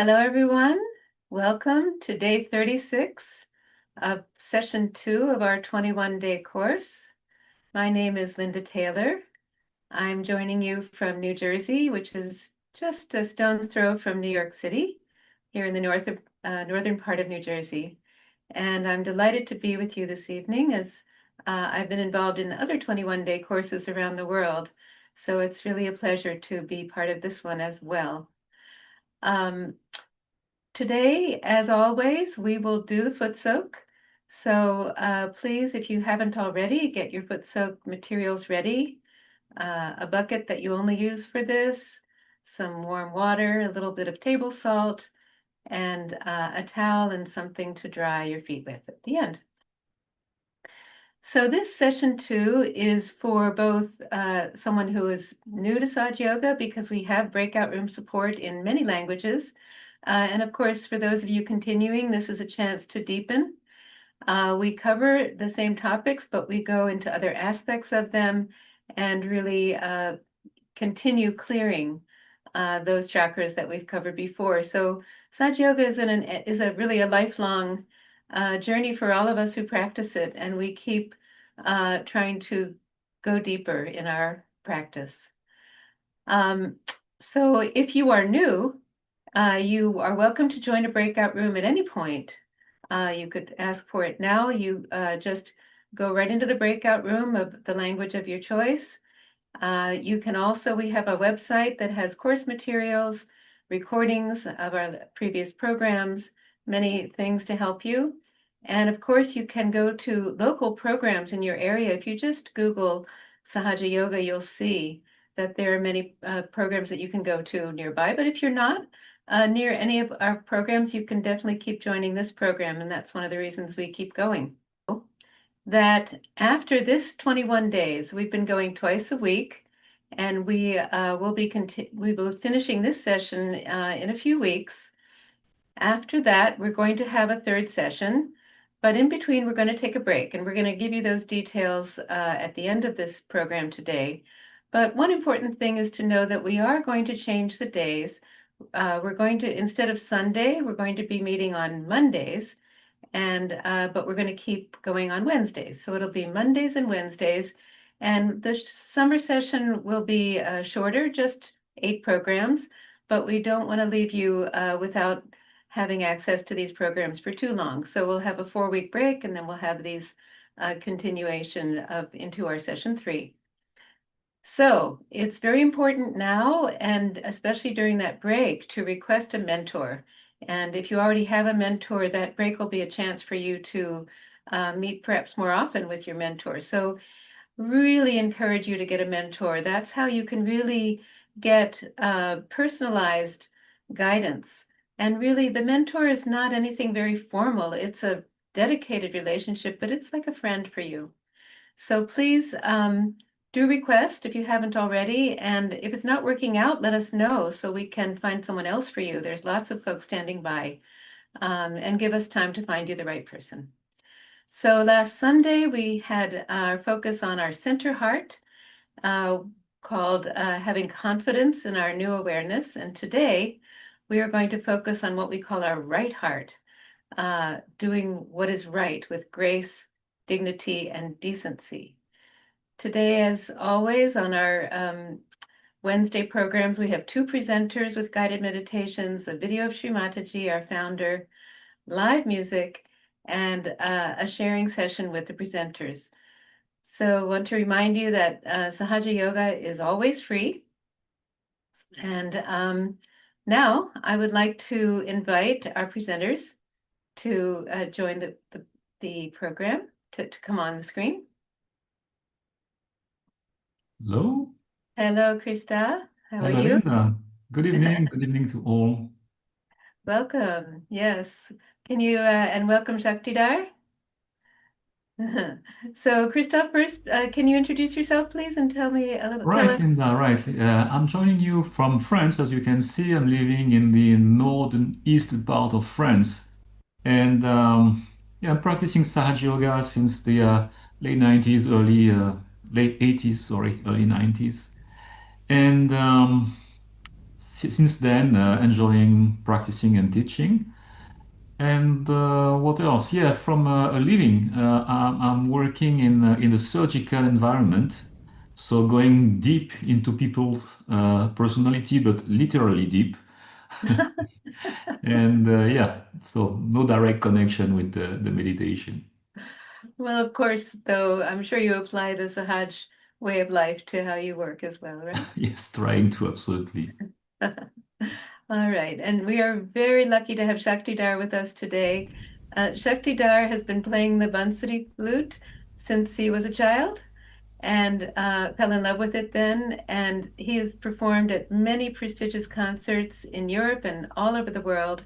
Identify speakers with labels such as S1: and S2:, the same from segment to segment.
S1: Hello, everyone. Welcome to day 36 of session 2 of our 21-day course. My name is Linda Taylor. I'm joining you from New Jersey, which is just a stone's throw from New York City, here in the northern part of New Jersey. And I'm delighted to be with you this evening as I've been involved in other 21-day courses around the world. So it's really a pleasure to be part of this one as well. Today, as always, we will do the foot soak. So please, if you haven't already, get your foot soak materials ready. A bucket that you only use for this, some warm water, a little bit of table salt, and a towel and something to dry your feet with at the end. So this session 2 is for both someone who is new to Sahaja Yoga, because we have breakout room support in many languages. And of course, for those of you continuing, this is a chance to deepen. We cover the same topics, but we go into other aspects of them and really continue clearing those chakras that we've covered before. So Sahaja Yoga is really a lifelong journey for all of us who practice it, and we keep trying to go deeper in our practice. So if you are new, you are welcome to join a breakout room at any point. You could ask for it now. You just go right into the breakout room of the language of your choice. You can also, we have a website that has course materials, recordings of our previous programs, many things to help you. And of course, you can go to local programs in your area. If you just Google Sahaja Yoga, you'll see that there are many programs that you can go to nearby. But if you're not near any of our programs, you can definitely keep joining this program. And that's one of the reasons we keep going. That after this 21 days, we've been going twice a week, and we will be finishing this session in a few weeks. After that, we're going to have a third session, but in between, we're going to take a break, and we're going to give you those details at the end of this program today. But one important thing is to know that we are going to change the days. We're going to, instead of Sunday, we're going to be meeting on Mondays, but we're going to keep going on Wednesdays. So it'll be Mondays and Wednesdays. And the summer session will be shorter, just 8 programs, but we don't want to leave you without having access to these programs for too long. So we'll have a 4-week break, and then we'll have these continuation into our session 3. So it's very important now, and especially during that break, to request a mentor. And if you already have a mentor, that break will be a chance for you to meet perhaps more often with your mentor. So really encourage you to get a mentor. That's how you can really get personalized guidance. And really, the mentor is not anything very formal. It's a dedicated relationship, but it's like a friend for you. So please do request if you haven't already. And if it's not working out, let us know so we can find someone else for you. There's lots of folks standing by, and give us time to find you the right person. So last Sunday, we had our focus on our center heart, called having confidence in our new awareness. And today, we are going to focus on what we call our right heart, doing what is right with grace, dignity, and decency. Today, as always, on our Wednesday programs, we have 2 presenters with guided meditations, a video of Shri Mataji, our founder, live music, and a sharing session with the presenters. So I want to remind you that Sahaja Yoga is always free. And now I would like to invite our presenters to join the program, to come on the screen.
S2: Hello.
S1: Hello, Krista. How are
S2: Hello,
S1: you?
S2: Linda. Good evening. Good evening to all.
S1: Welcome. Yes. Can you and welcome Shaktidar. So, Christoph, first, can you introduce yourself, please, and tell me a little, tell
S2: Right,
S1: us.
S2: Linda, right. I'm joining you from France. As you can see, I'm living in the northern east part of France. And yeah, I'm practicing Sahaja Yoga since the late 90s, late 80s, sorry, early 90s. And since then, enjoying practicing and teaching. And what else? Yeah, from a living, I'm working in the surgical environment, so going deep into people's personality, but literally deep. And yeah, so no direct connection with the meditation.
S1: Well, of course, though, I'm sure you apply the Sahaj way of life to how you work as well, right?
S2: Yes, trying to absolutely.
S1: All right, and we are very lucky to have Shakti Dar with us today. Shakti Dar has been playing the Bansuri flute since he was a child and fell in love with it then. And he has performed at many prestigious concerts in Europe and all over the world.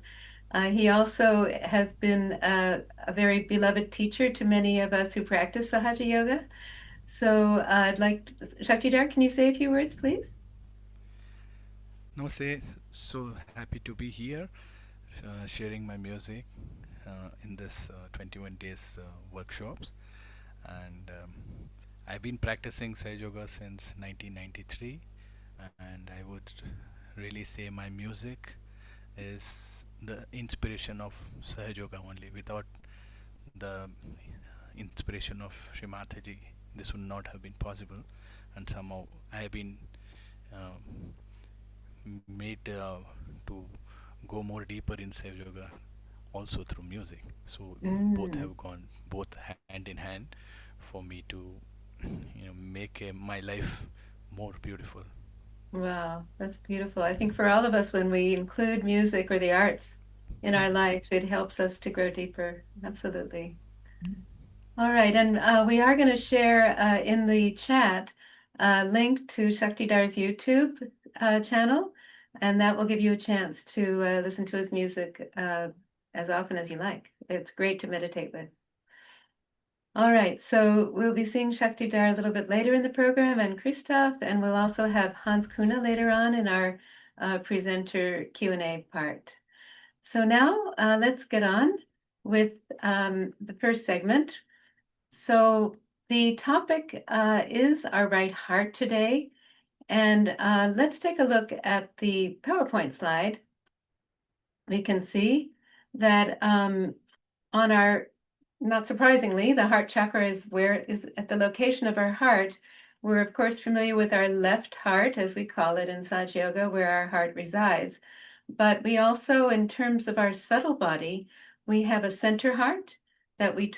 S1: He also has been a very beloved teacher to many of us who practice Sahaja Yoga. So I'd like, Shakti Dar, can you say a few words, please?
S3: Namaste. So happy to be here, sharing my music in this 21 days workshops. And I've been practicing Sahaja Yoga since 1993, and I would really say my music is the inspiration of Sahaja Yoga only. Without the inspiration of Shri Mataji, this would not have been possible. And somehow I have been uh, made to go more deeper in Sahaja Yoga also through music. So both
S1: Mm.
S3: have gone both hand in hand for me to make my life more beautiful.
S1: Wow, that's beautiful. I think for all of us, when we include music or the arts in our life, it helps us to grow deeper. Absolutely. All right, and we are going to share in the chat a link to Shakti Dar's YouTube channel, and that will give you a chance to listen to his music as often as you like. It's great to meditate with. All right, so we'll be seeing Shakti Dar a little bit later in the program and Christoph, and we'll also have Hans Kuna later on in our presenter Q&A part. So now let's get on with the first segment. So the topic is our right heart today, and let's take a look at the PowerPoint slide. We can see that on our, not surprisingly, the heart chakra is at the location of our heart. We're of course familiar with our left heart, as we call it in Sahaja Yoga, where our heart resides. But we also, in terms of our subtle body, we have a center heart that we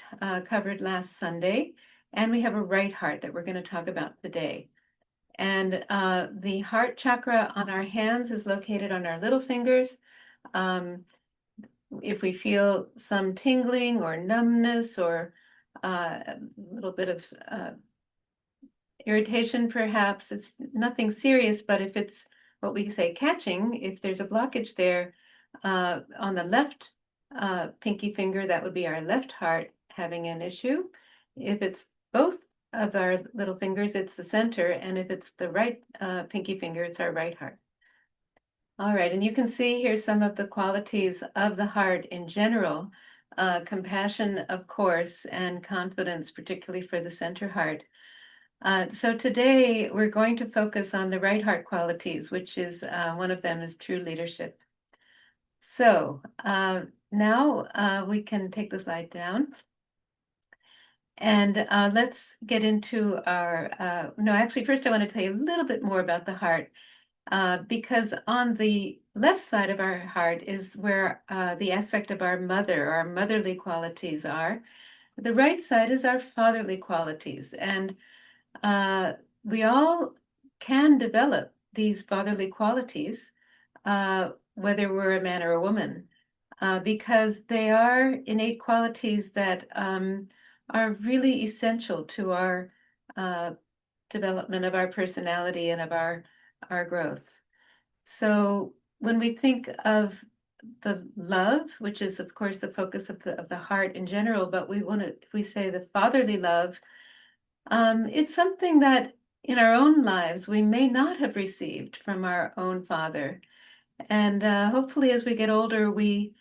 S1: covered last Sunday, and we have a right heart that we're going to talk about today. And the heart chakra on our hands is located on our little fingers. Um, if we feel some tingling or numbness or a little bit of irritation, perhaps, it's nothing serious, but if it's what we say catching, if there's a blockage there on the left pinky finger, that would be our left heart having an issue. If it's both of our little fingers, it's the center, and if it's the right pinky finger, it's our right heart. All right, and you can see here some of the qualities of the heart in general, compassion, of course, and confidence, particularly for the center heart. So today we're going to focus on the right heart qualities, which is one of them is true leadership. So now we can take the slide down. And let's get into our, no, actually, first I want to tell you a little bit more about the heart. Because on the left side of our heart is where the aspect of our mother, our motherly qualities are. The right side is our fatherly qualities. And we all can develop these fatherly qualities, whether we're a man or a woman, because they are innate qualities that are really essential to our development of our personality and of our growth. So when we think of the love, which is of course the focus of the heart in general, but we want to, if we say the fatherly love, it's something that in our own lives we may not have received from our own father. And hopefully as we get older, we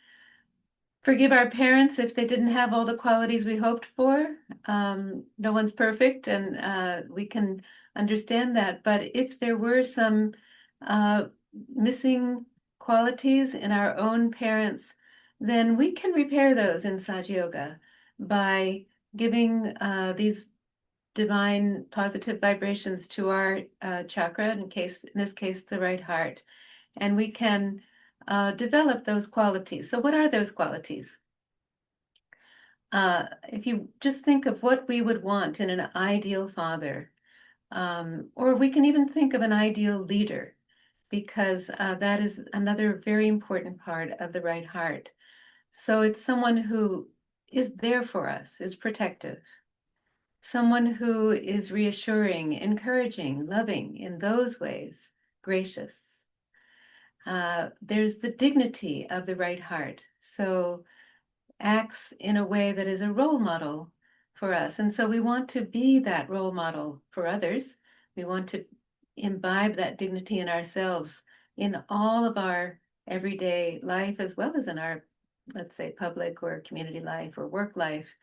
S1: forgive our parents if they didn't have all the qualities we hoped for. No one's perfect, and we can understand that. But if there were some missing qualities in our own parents, then we can repair those in Sahaja Yoga by giving these divine positive vibrations to our chakra, in this case, the right heart, and we can develop those qualities. So what are those qualities? If you just think of what we would want in an ideal father, or we can even think of an ideal leader, because that is another very important part of the right heart. So it's someone who is there for us, is protective, someone who is reassuring, encouraging, loving in those ways, gracious. There's the dignity of the right heart. So acts in a way that is a role model for us. And so we want to be that role model for others. We want to imbibe that dignity in ourselves in all of our everyday life, as well as in our, let's say, public or community life or work life.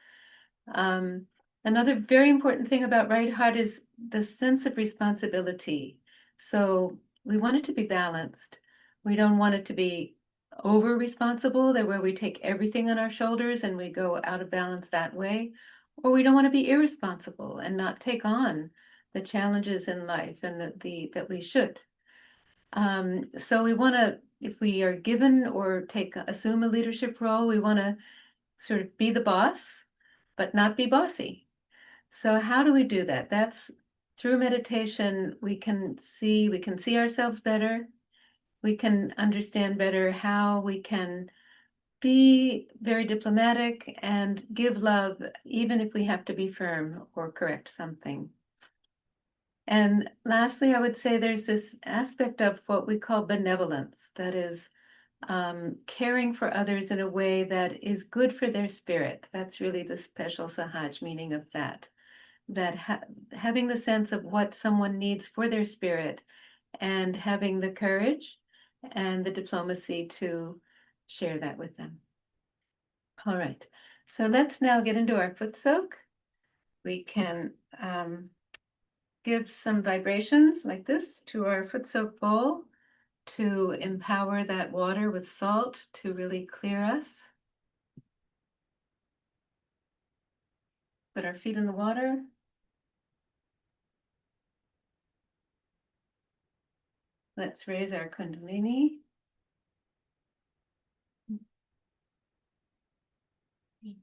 S1: Another very important thing about right heart is the sense of responsibility. So we want it to be balanced. We don't want it to be over responsible, that where we take everything on our shoulders and we go out of balance that way, or we don't want to be irresponsible and not take on the challenges in life and that we should. So we want to, if we are given or assume a leadership role, we want to sort of be the boss, but not be bossy. So how do we do that? That's through meditation. We can see ourselves better. We can understand better how we can be very diplomatic and give love, even if we have to be firm or correct something. And lastly, I would say there's this aspect of what we call benevolence, that is caring for others in a way that is good for their spirit. That's really the special Sahaj meaning of that. Having the sense of what someone needs for their spirit and having the courage and the diplomacy to share that with them. All right, so let's now get into our foot soak. We can give some vibrations like this to our foot soak bowl to empower that water with salt to really clear us. Put our feet in the water. Let's raise our Kundalini.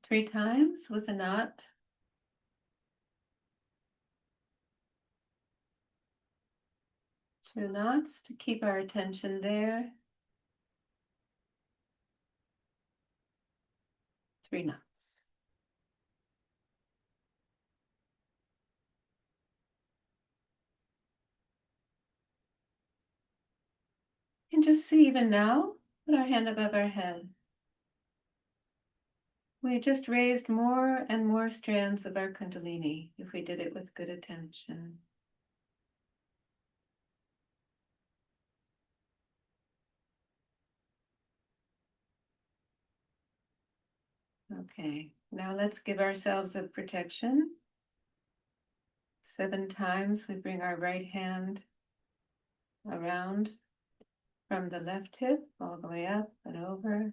S1: 3 times with a knot. Two knots to keep our attention there. 3 knots. And just see, even now, put our hand above our head. We just raised more and more strands of our Kundalini if we did it with good attention. Okay, now let's give ourselves a protection. 7 times we bring our right hand around from the left hip all the way up and over.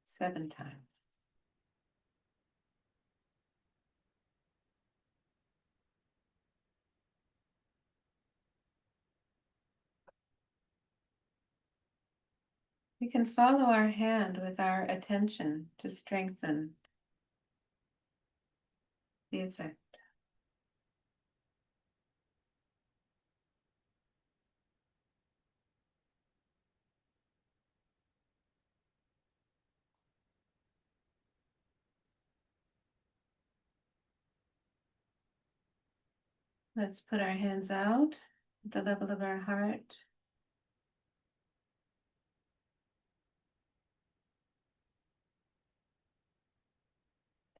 S1: 7 times. We can follow our hand with our attention to strengthen the effect. Let's put our hands out at the level of our heart.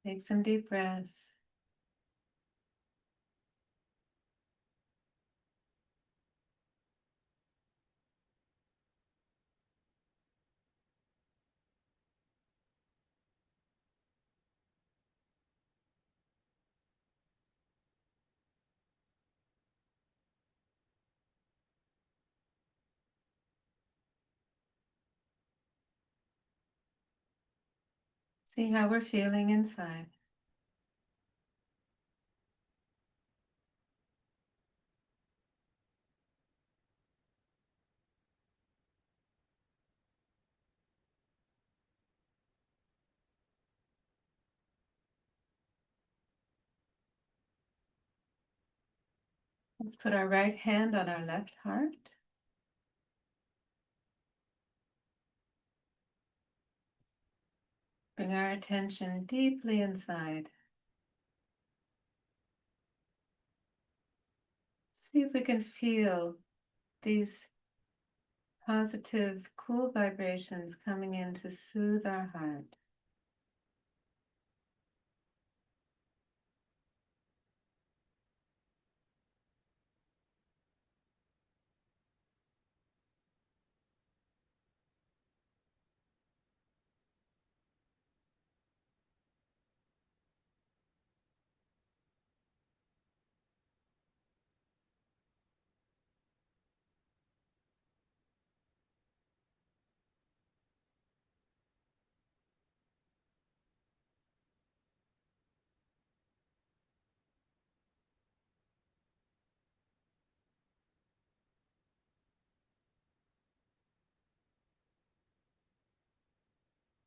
S1: Take some deep breaths. See how we're feeling inside. Let's put our right hand on our left heart. Bring our attention deeply inside. See if we can feel these positive, cool vibrations coming in to soothe our heart.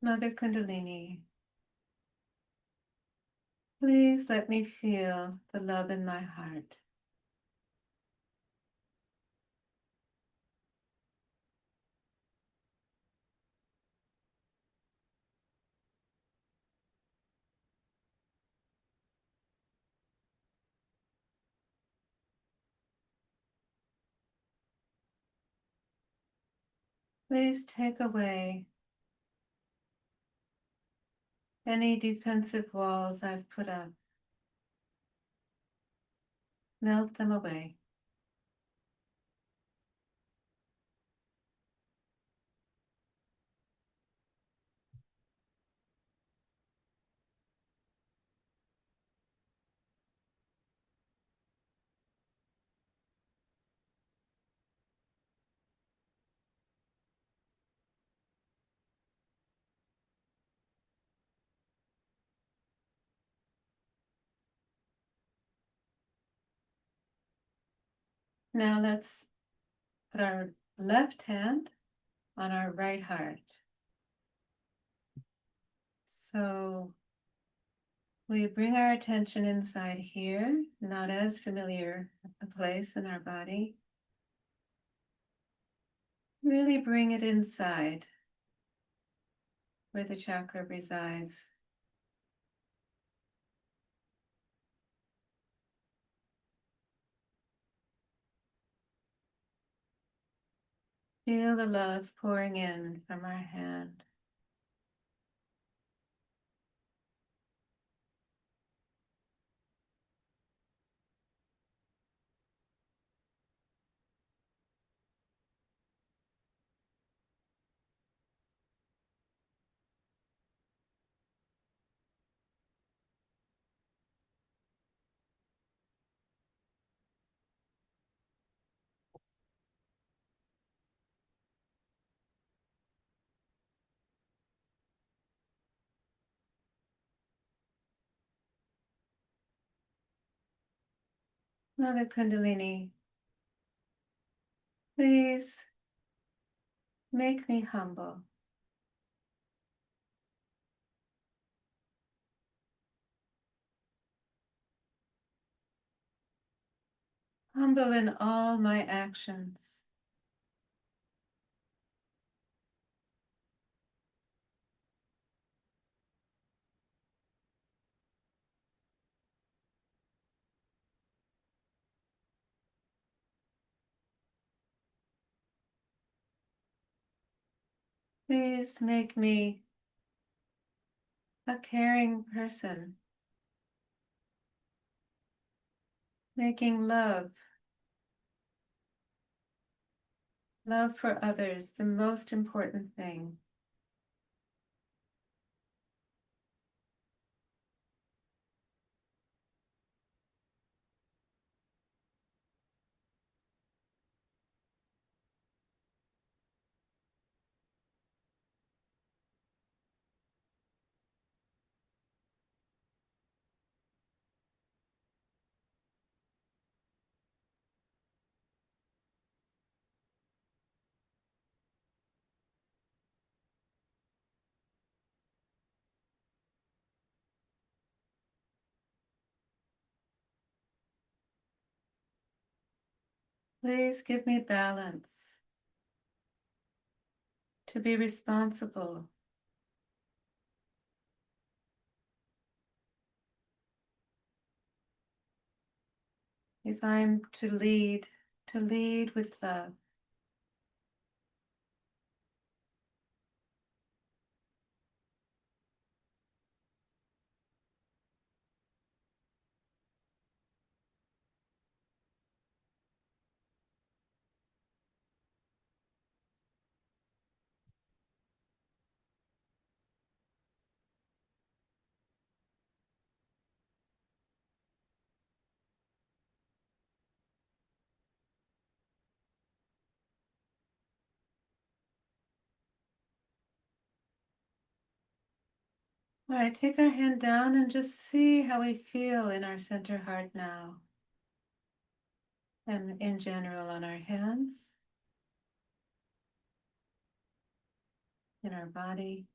S1: Mother Kundalini, please let me feel the love in my heart. Please take away any defensive walls I've put up. Melt them away. Now let's put our left hand on our right heart. So we bring our attention inside here, not as familiar a place in our body. Really bring it inside where the chakra resides. Feel the love pouring in from our hand. Mother Kundalini, please make me humble. Humble in all my actions. Please make me a caring person, making love for others the most important thing. Please give me balance to be responsible. If I'm to lead with love. All right, take our hand down and just see how we feel in our center heart now. And in general on our hands, in our body.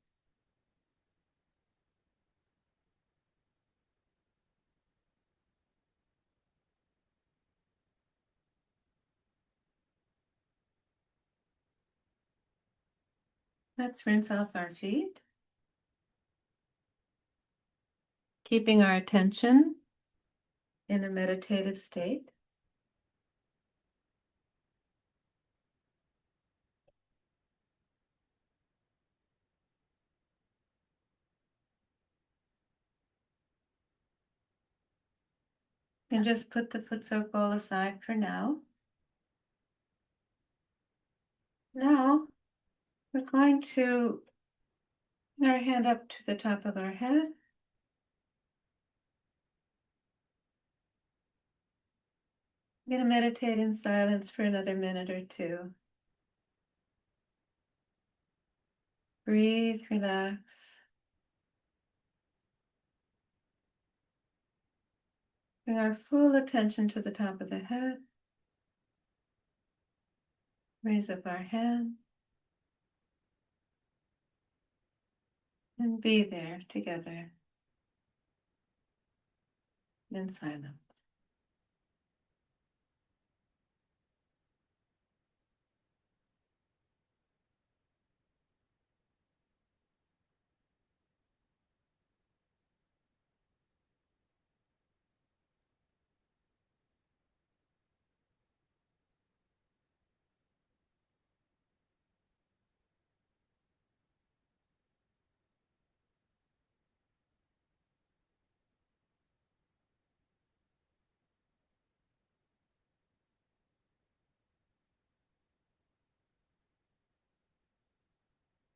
S1: Let's rinse off our feet. Keeping our attention in a meditative state. And just put the foot soak bowl aside for now. Now, we're going to bring our hand up to the top of our head. I'm going to meditate in silence for another minute or two. Breathe, relax. Bring our full attention to the top of the head. Raise up our hand. And be there together in silence.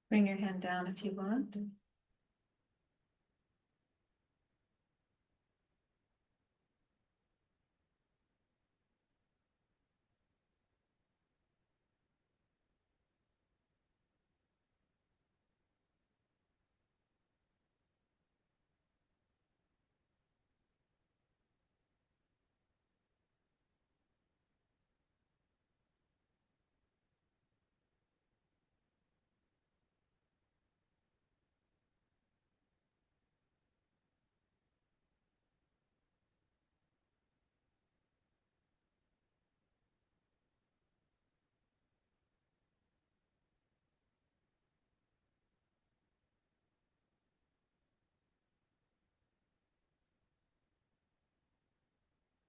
S1: Bring your hand down if you want.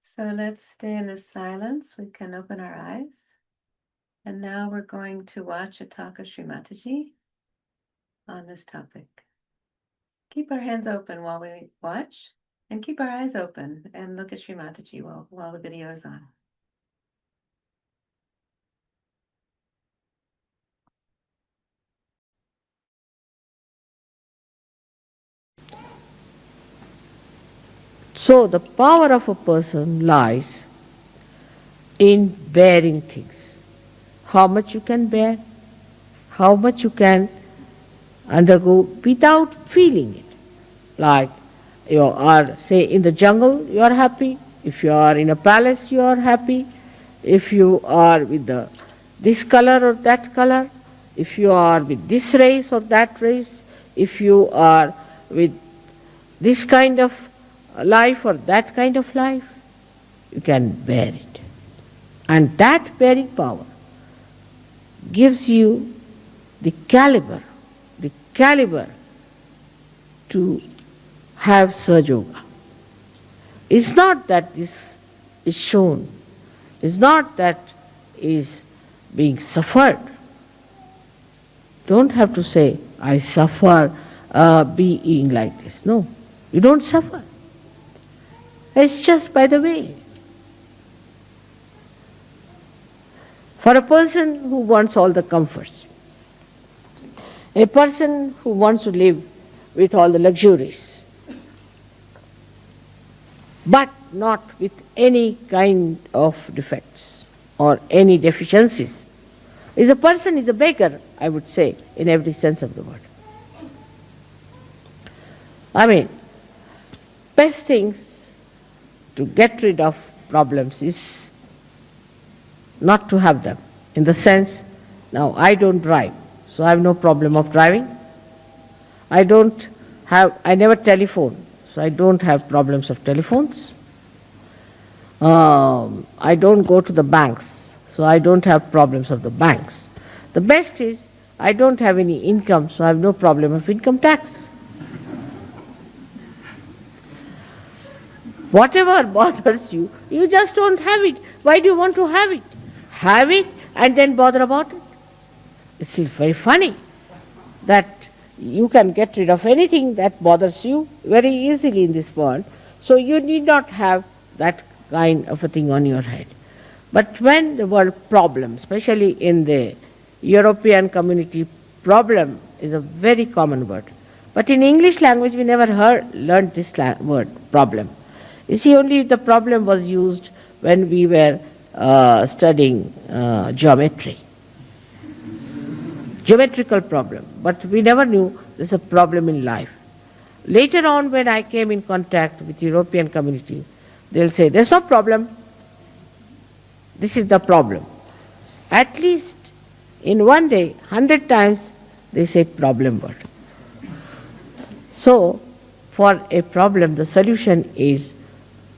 S1: So let's stay in this silence. We can open our eyes. And now we're going to watch a talk of Shri Mataji on this topic. Keep our hands open while we watch, and keep our eyes open and look at Shri Mataji while the video is on.
S4: So the power of a person lies in bearing things. How much you can bear, how much you can undergo without feeling it. Like you are, say, in the jungle, you are happy. If you are in a palace, you are happy. If you are with this color or that color, if you are with this race or that race, if you are with this kind of life or that kind of life, you can bear it. And that bearing power gives you the caliber to have Sahaja. It's not that this is shown, it's not that is being suffered. Don't have to say, I suffer being like this. No, you don't suffer. It's just by the way. For a person who wants all the comforts, a person who wants to live with all the luxuries, but not with any kind of defects or any deficiencies, is a person, is a beggar, I would say, in every sense of the word. I mean, best things to get rid of problems is not to have them. In the sense, now I don't drive, so I have no problem of driving. I never telephone, so I don't have problems of telephones. I don't go to the banks, so I don't have problems of the banks. The best is, I don't have any income, so I have no problem of income tax. Whatever bothers you, you just don't have it. Why do you want to have it? Have it and then bother about it. It's very funny that you can get rid of anything that bothers you very easily in this world, so you need not have that kind of a thing on your head. But when the word problem, especially in the European community, problem is a very common word. But in English language we never learned this word, problem. You see, only the problem was used when we were studying geometry. Geometrical problem, but we never knew there's a problem in life. Later on, when I came in contact with European community, they'll say, there's no problem, this is the problem. At least in one day, 100 times they say problem word. So, for a problem, the solution is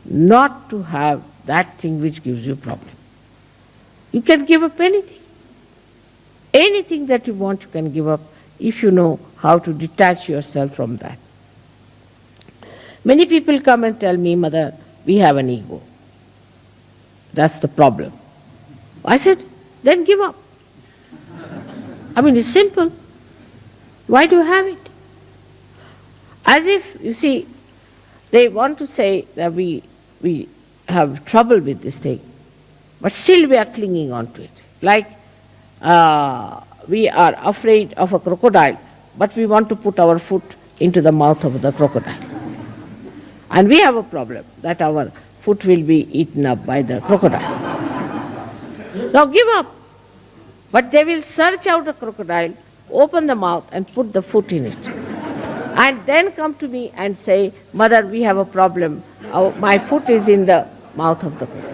S4: not to have that thing which gives you problem. You can give up anything. Anything that you want, you can give up if you know how to detach yourself from that. Many people come and tell me, Mother, we have an ego. That's the problem. I said, then give up. I mean, it's simple. Why do you have it? As if, you see, they want to say that we have trouble with this thing, but still we are clinging on to it. Like we are afraid of a crocodile, but we want to put our foot into the mouth of the crocodile. And we have a problem that our foot will be eaten up by the crocodile. Now give up. But they will search out a crocodile, open the mouth and put the foot in it. And then come to me and say, Mother, we have a problem. My foot is in the mouth of the crocodile.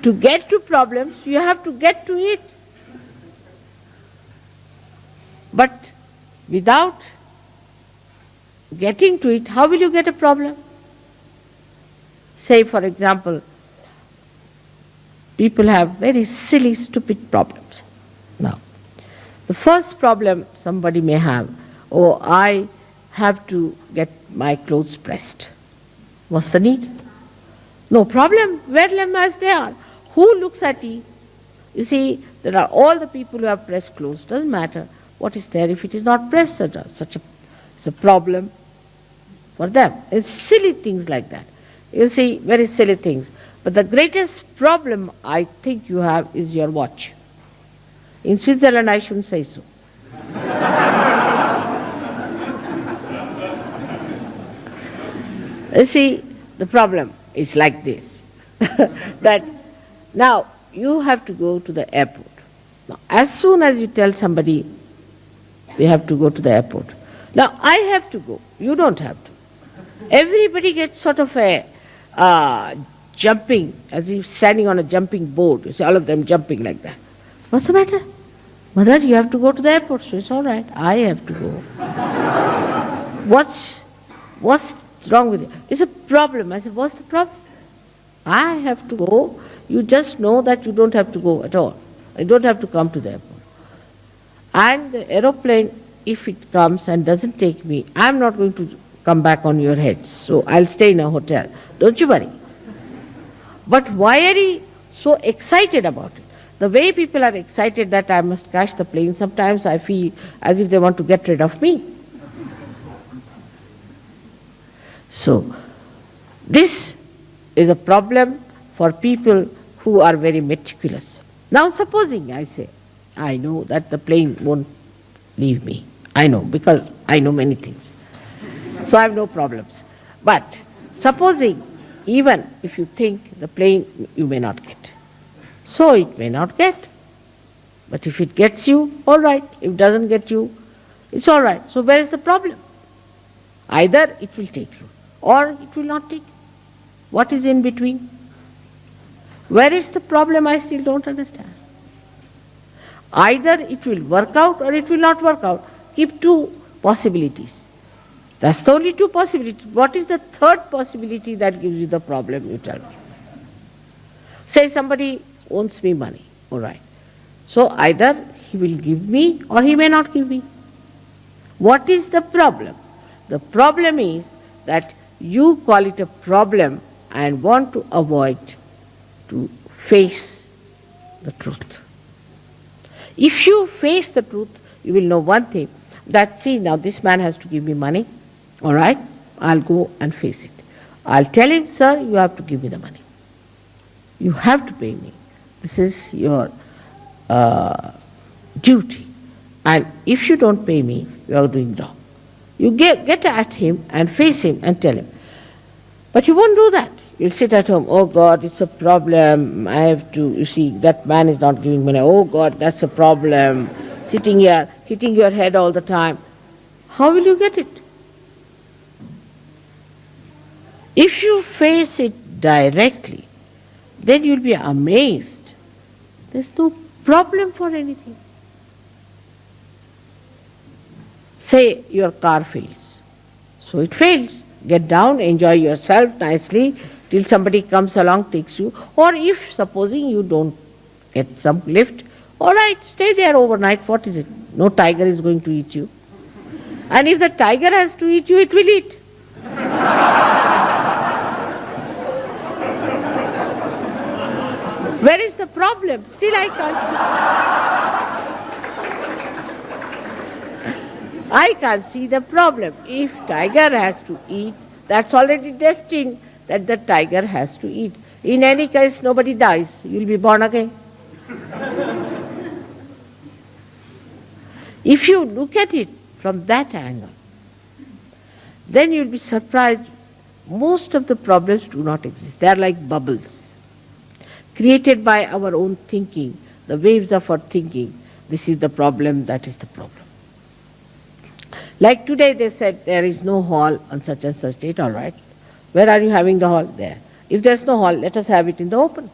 S4: To get to problems, you have to get to it. But without getting to it, how will you get a problem? Say, for example, people have very silly, stupid problems. Now, the first problem somebody may have, oh, I have to get my clothes pressed. What's the need? No problem, wear them as they are. Who looks at it? You see, there are all the people who have pressed clothes. Doesn't matter what is there if it is not pressed. It's a problem for them. It's silly things like that. You see, very silly things. But the greatest problem I think you have is your watch. In Switzerland, I shouldn't say so. You see, the problem is like this, that now you have to go to the airport. Now, as soon as you tell somebody, we have to go to the airport. Now, I have to go. You don't have to. Everybody gets sort of a jumping, as if standing on a jumping board. You see, all of them jumping like that. What's the matter? Mother, you have to go to the airport. So it's all right. I have to go. What's wrong with it? It's a problem. I said, what's the problem? I have to go. You just know that you don't have to go at all. You don't have to come to the airport. And the aeroplane, if it comes and doesn't take me, I'm not going to come back on your heads. So I'll stay in a hotel. Don't you worry. But why are you so excited about it? The way people are excited that I must catch the plane, sometimes I feel as if they want to get rid of me. So, this is a problem for people who are very meticulous. Now, supposing I say, I know that the plane won't leave me. I know, because I know many things. So I have no problems. But supposing, even if you think the plane you may not get. So it may not get. But if it gets you, all right. If it doesn't get you, it's all right. So where is the problem? Either it will take you or it will not take you. What is in between? Where is the problem? I still don't understand. Either it will work out or it will not work out. Keep two possibilities. That's the only two possibilities. What is the third possibility that gives you the problem, you tell me? Say somebody owes me money, all right. So either he will give me or he may not give me. What is the problem? The problem is that you call it a problem and want to avoid to face the truth. If you face the truth, you will know one thing, that see, now this man has to give me money, all right, I'll go and face it. I'll tell him, sir, you have to give me the money. You have to pay me. This is your duty. And if you don't pay me, you are doing wrong. You get at him and face him and tell him. But you won't do that. You'll sit at home, oh God, it's a problem. I have to, you see, that man is not giving money. Oh God, that's a problem. Sitting here, hitting your head all the time. How will you get it? If you face it directly, then you'll be amazed. There's no problem for anything. Say your car fails. So it fails. Get down, enjoy yourself nicely till somebody comes along, takes you. Or if, supposing you don't get some lift, all right, stay there overnight. What is it? No tiger is going to eat you. And if the tiger has to eat you, it will eat. Where is the problem? Still I can't see. I can't see the problem. If tiger has to eat, that's already destined that the tiger has to eat. In any case, nobody dies. You'll be born again. If you look at it from that angle, then you'll be surprised. Most of the problems do not exist. They are like bubbles, created by our own thinking, the waves of our thinking. This is the problem, that is the problem. Like today they said there is no hall on such and such date, all right. Where are you having the hall? There. If there's no hall, let us have it in the open.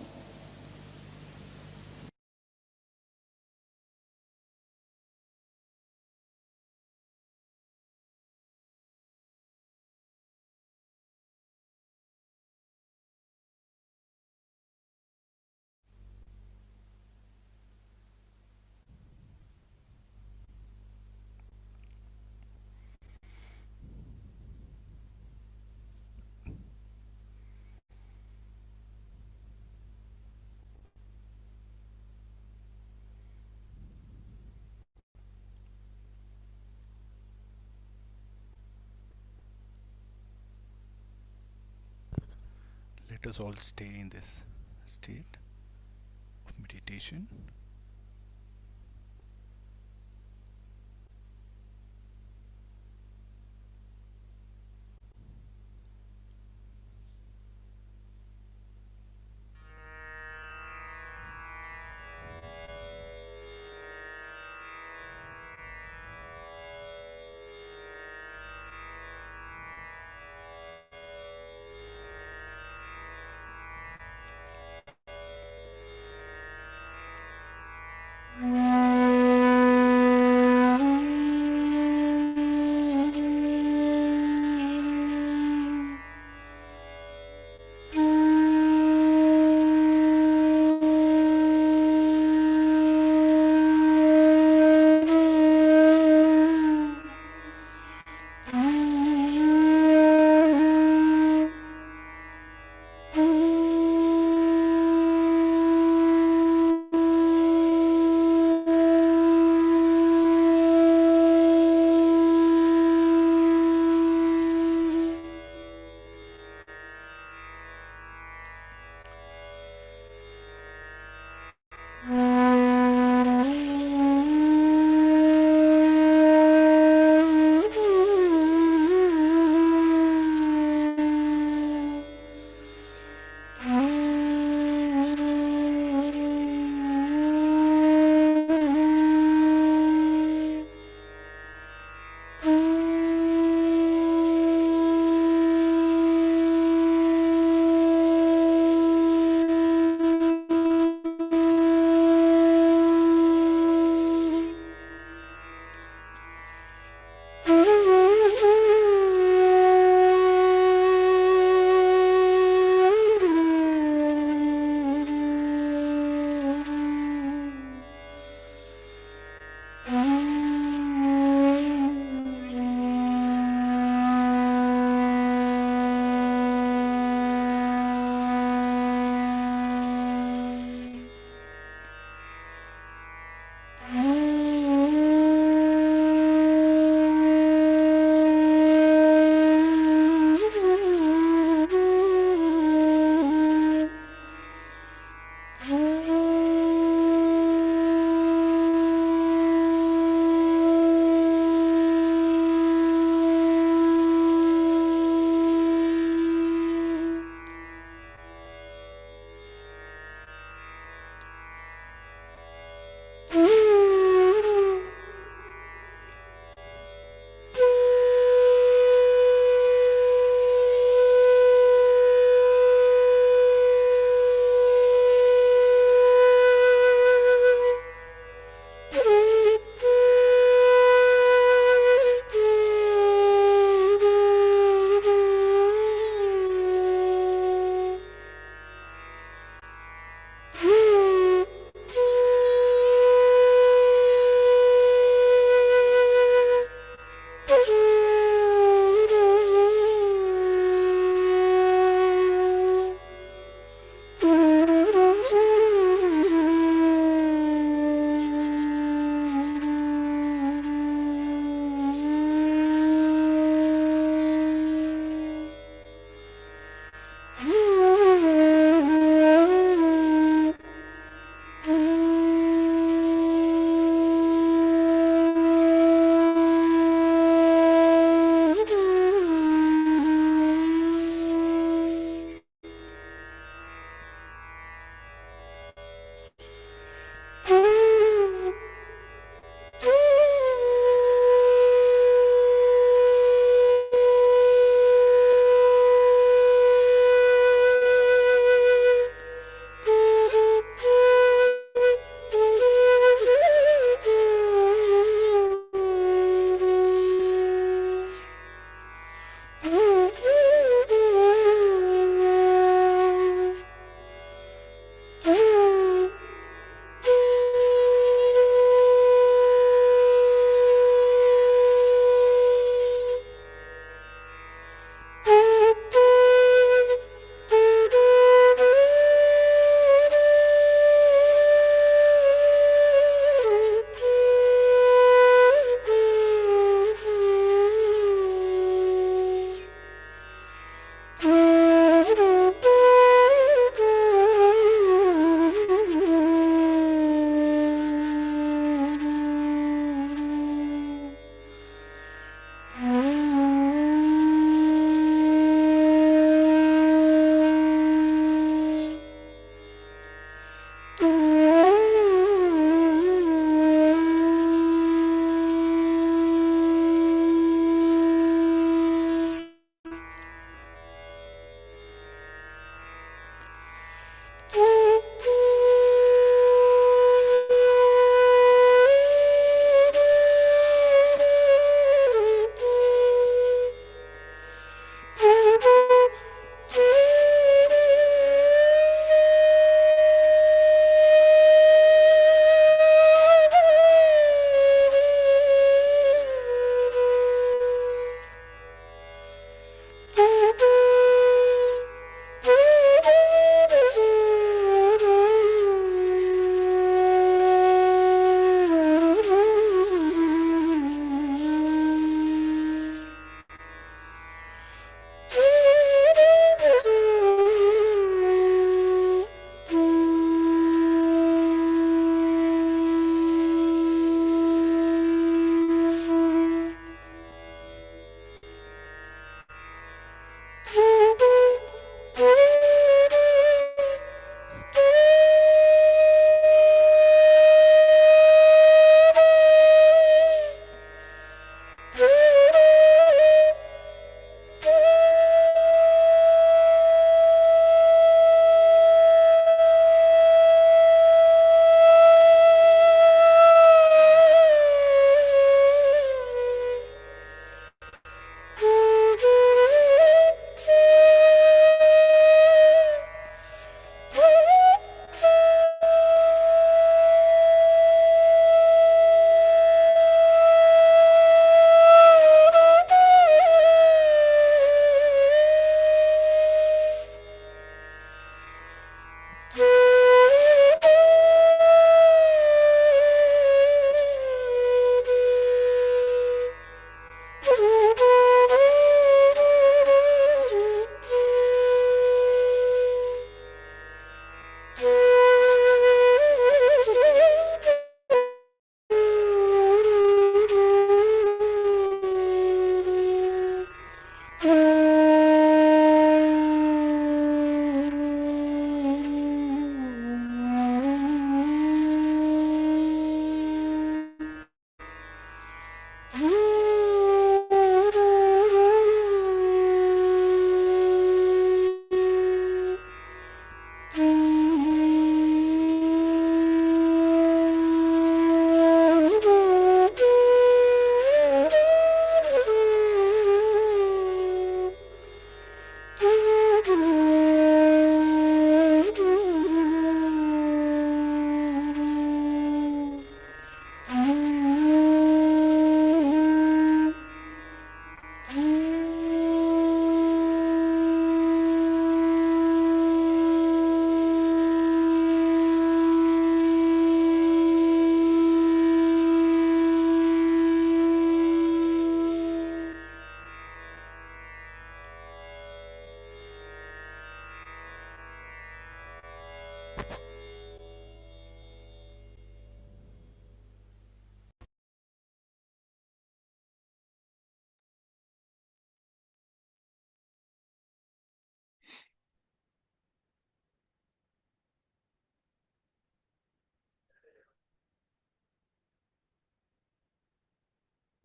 S3: Let us all stay in this state of meditation.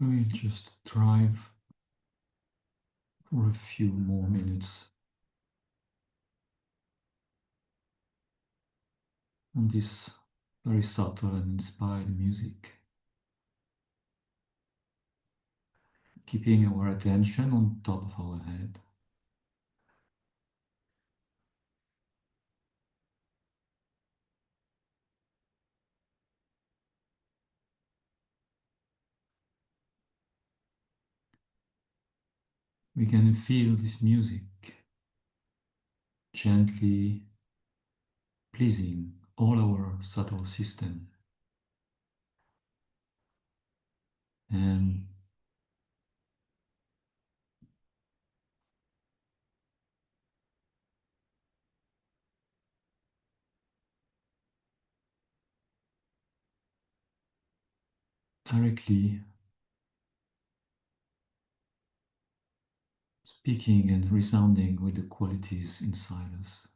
S2: We'll just drive for a few more minutes on this very subtle and inspired music, keeping our attention on top of our head. We can feel this music gently pleasing all our subtle system and directly speaking and resounding with the qualities inside us.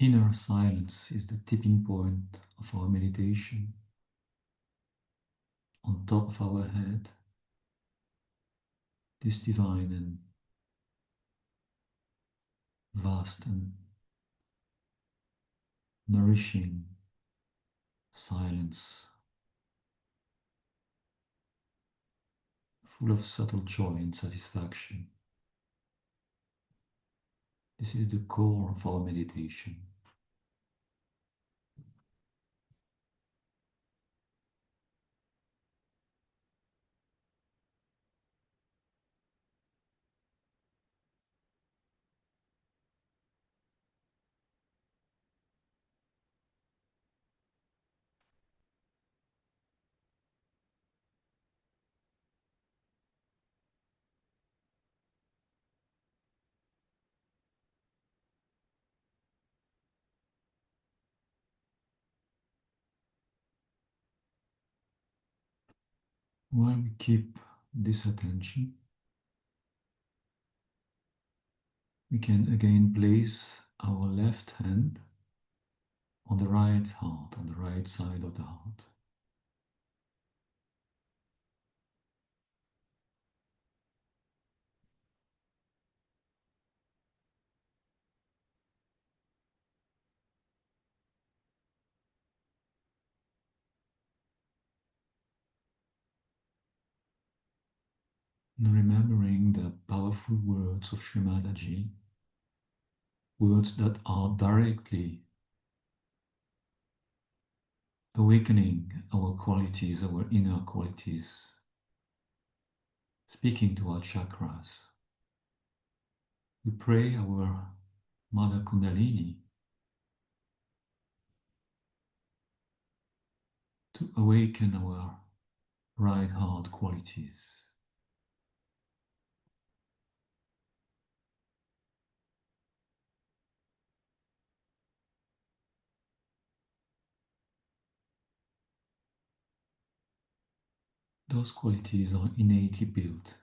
S2: Inner silence is the tipping point of our meditation. On top of our head, this divine and vast and nourishing silence, full of subtle joy and satisfaction. This is the core of our meditation. While we keep this attention, we can again place our left hand on the right heart, on the right side of the heart. And remembering the powerful words of Shri Mataji, words that are directly awakening our qualities, our inner qualities, speaking to our chakras. We pray our Mother Kundalini to awaken our right heart qualities. Those qualities are innately built.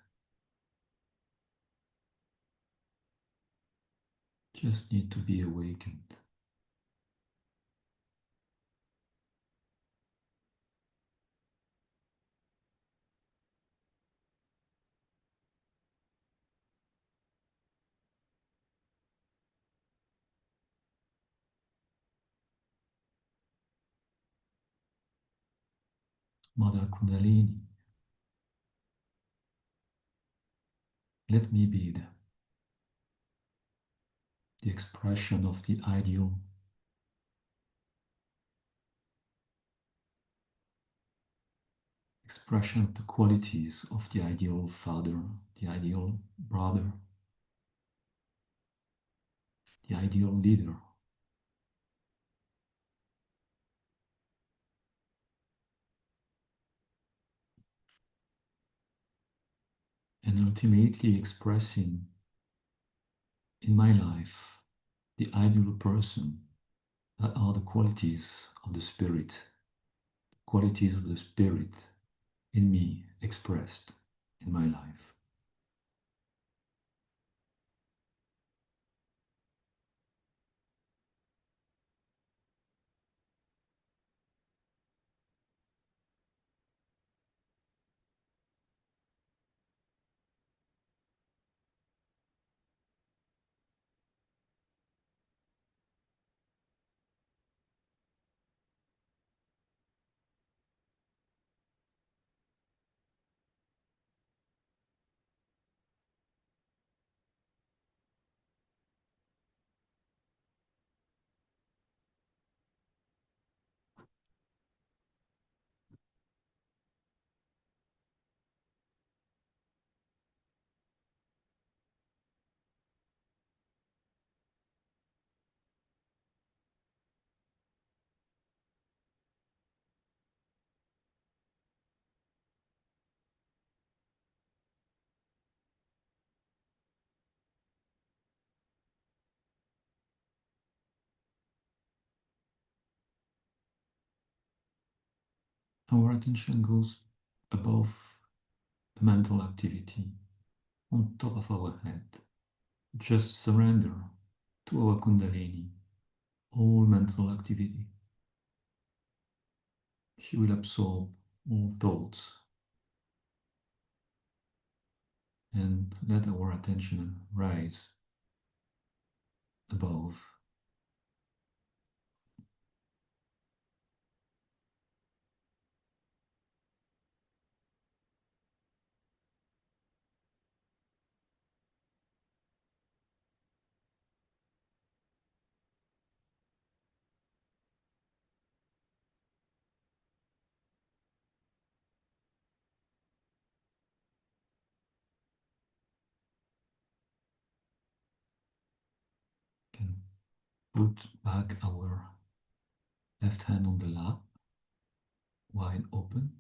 S2: Just need to be awakened. Mother Kundalini, Let me be the expression of the ideal, expression of the qualities of the ideal father, the ideal brother, the ideal leader. And ultimately expressing in my life the ideal person that are the qualities of the spirit, qualities of the spirit in me expressed in my life. Our attention goes above the mental activity on top of our head. Just surrender to our Kundalini, all mental activity. She will absorb all thoughts and let our attention rise above. Can put back our left hand on the lap, wide open,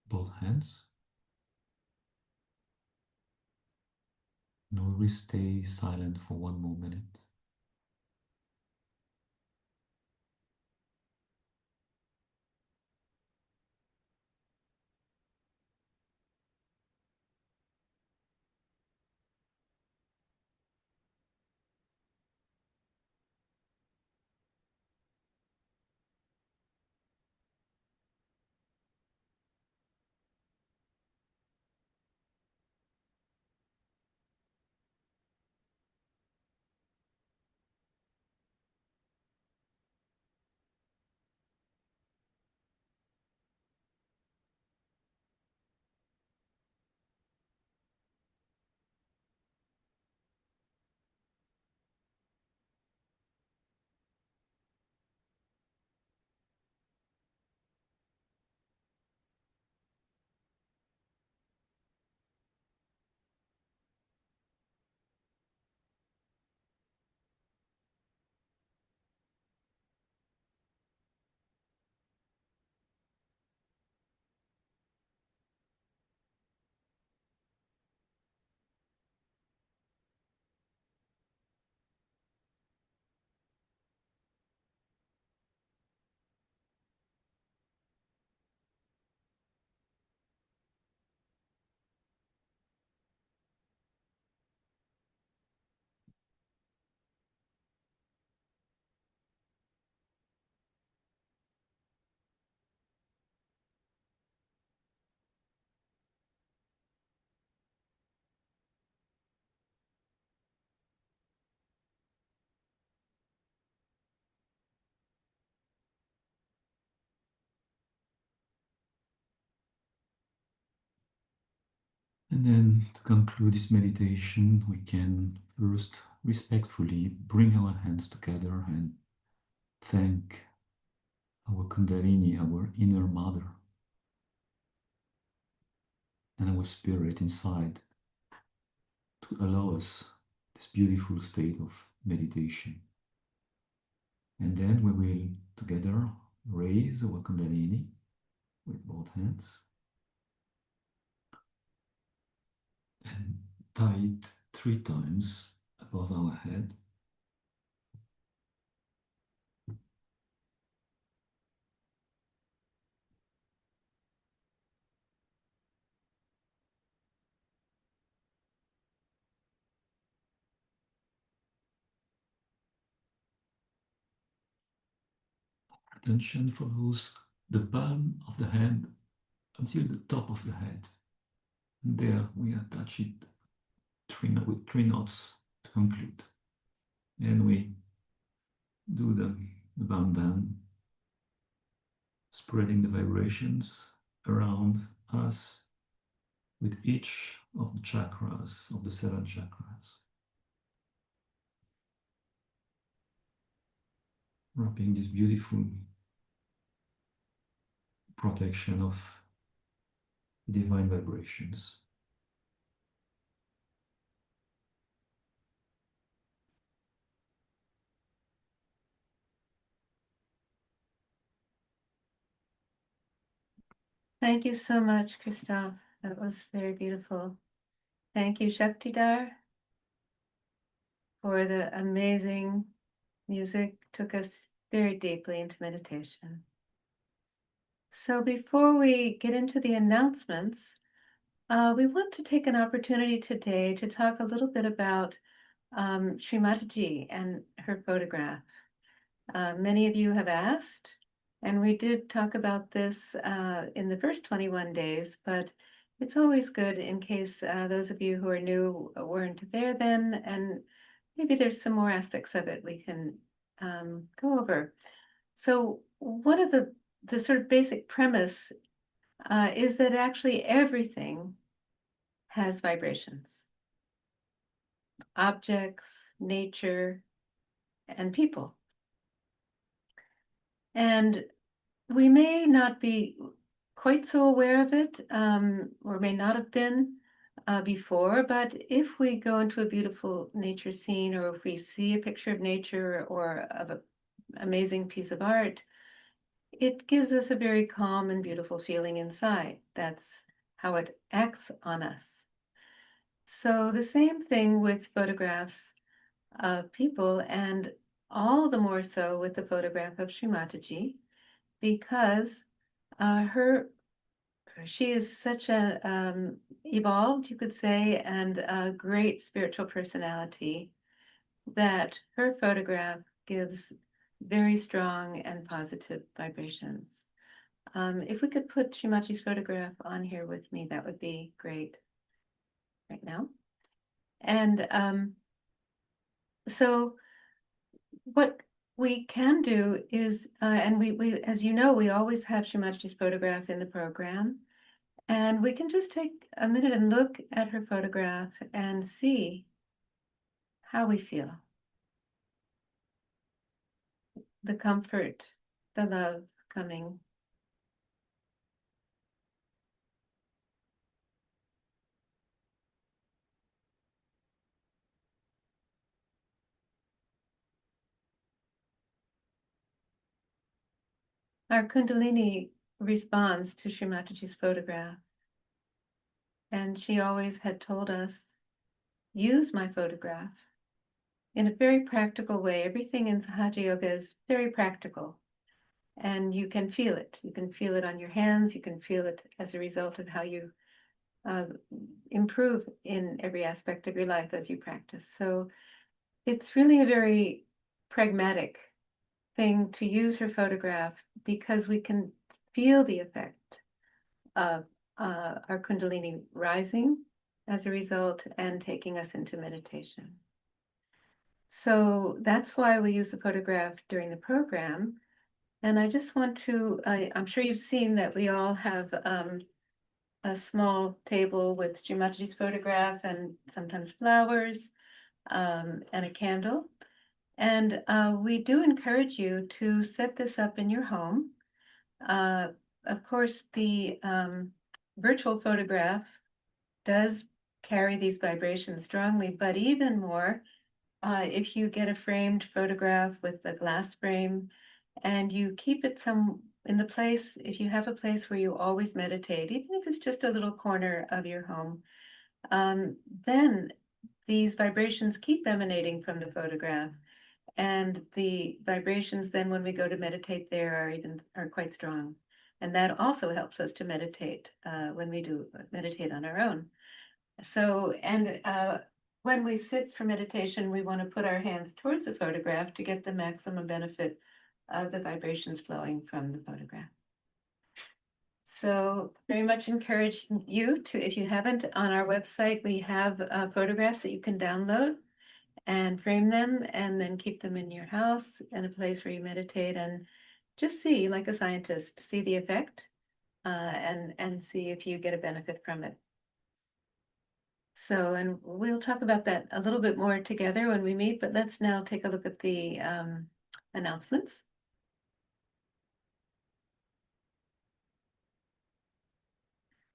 S2: both hands. Now we stay silent for one more minute. And then to conclude this meditation, we can first respectfully bring our hands together and thank our Kundalini, our inner mother, and our spirit inside to allow us this beautiful state of meditation. And then we will together raise our Kundalini with both hands and tie it 3 times above our head. Attention follows the palm of the hand until the top of the head. And there we attach it with 3 knots to conclude. And we do the bandhan, spreading the vibrations around us with each of the chakras, of the 7 chakras. Wrapping this beautiful protection of divine vibrations.
S1: Thank you so much, Christophe. That was very beautiful. Thank you, Shaktidar, for the amazing music. Took us very deeply into meditation. So before we get into the announcements, we want to take an opportunity today to talk a little bit about Shri Mataji and her photograph. Many of you have asked, and we did talk about this in the first 21 days, but it's always good in case those of you who are new weren't there then, and maybe there's some more aspects of it we can go over. So one of the sort of basic premise is that actually everything has vibrations. Objects, nature, and people. And we may not be quite so aware of it, or may not have been before, but if we go into a beautiful nature scene, or if we see a picture of nature or of an amazing piece of art, it gives us a very calm and beautiful feeling inside. That's how it acts on us. So the same thing with photographs of people, and all the more so with the photograph of Shri Mataji, because she is such a evolved, you could say, and a great spiritual personality that her photograph gives very strong and positive vibrations. If we could put Shri Mataji's photograph on here with me, that would be great right now. And so what we can do is, and we, as you know, we always have Shri Mataji's photograph in the program, and we can just take a minute and look at her photograph and see how we feel. The comfort, the love coming. Our Kundalini responds to Shri Mataji's photograph. And she always had told us, use my photograph in a very practical way. Everything in Sahaja Yoga is very practical. And you can feel it. You can feel it on your hands. You can feel it as a result of how you improve in every aspect of your life as you practice. So it's really a very pragmatic thing to use her photograph, because we can feel the effect of our Kundalini rising as a result and taking us into meditation. So that's why we use the photograph during the program. And I just want to, I'm sure you've seen that we all have a small table with Shri Mataji's photograph and sometimes flowers, and a candle. And we do encourage you to set this up in your home. Of course, the virtual photograph does carry these vibrations strongly, but even more, if you get a framed photograph with a glass frame and you keep it in the place, if you have a place where you always meditate, even if it's just a little corner of your home, then these vibrations keep emanating from the photograph. And the vibrations then when we go to meditate there are quite strong. And that also helps us to meditate when we do meditate on our own. So, and when we sit for meditation, we want to put our hands towards the photograph to get the maximum benefit of the vibrations flowing from the photograph. So very much encourage you to, if you haven't, on our website, we have photographs that you can download and frame them and then keep them in your house in a place where you meditate and just see, like a scientist, see the effect and see if you get a benefit from it. So, and we'll talk about that a little bit more together when we meet, but let's now take a look at the announcements.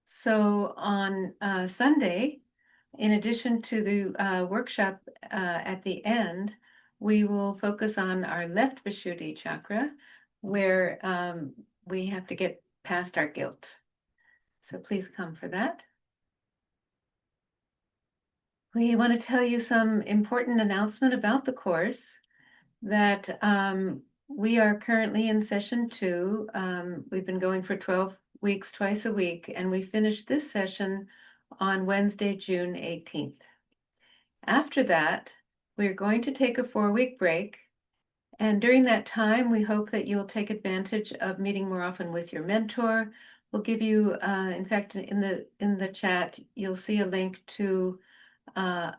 S1: So on Sunday, in addition to the workshop at the end, we will focus on our left Vishuddhi chakra, where we have to get past our guilt. So please come for that. We want to tell you some important announcement about the course that we are currently in session 2. We've been going for 12 weeks, twice a week, and we finished this session on Wednesday, June 18th. After that, we're going to take a 4-week break. And during that time, we hope that you'll take advantage of meeting more often with your mentor. We'll give you, in fact, in the chat, you'll see a link to an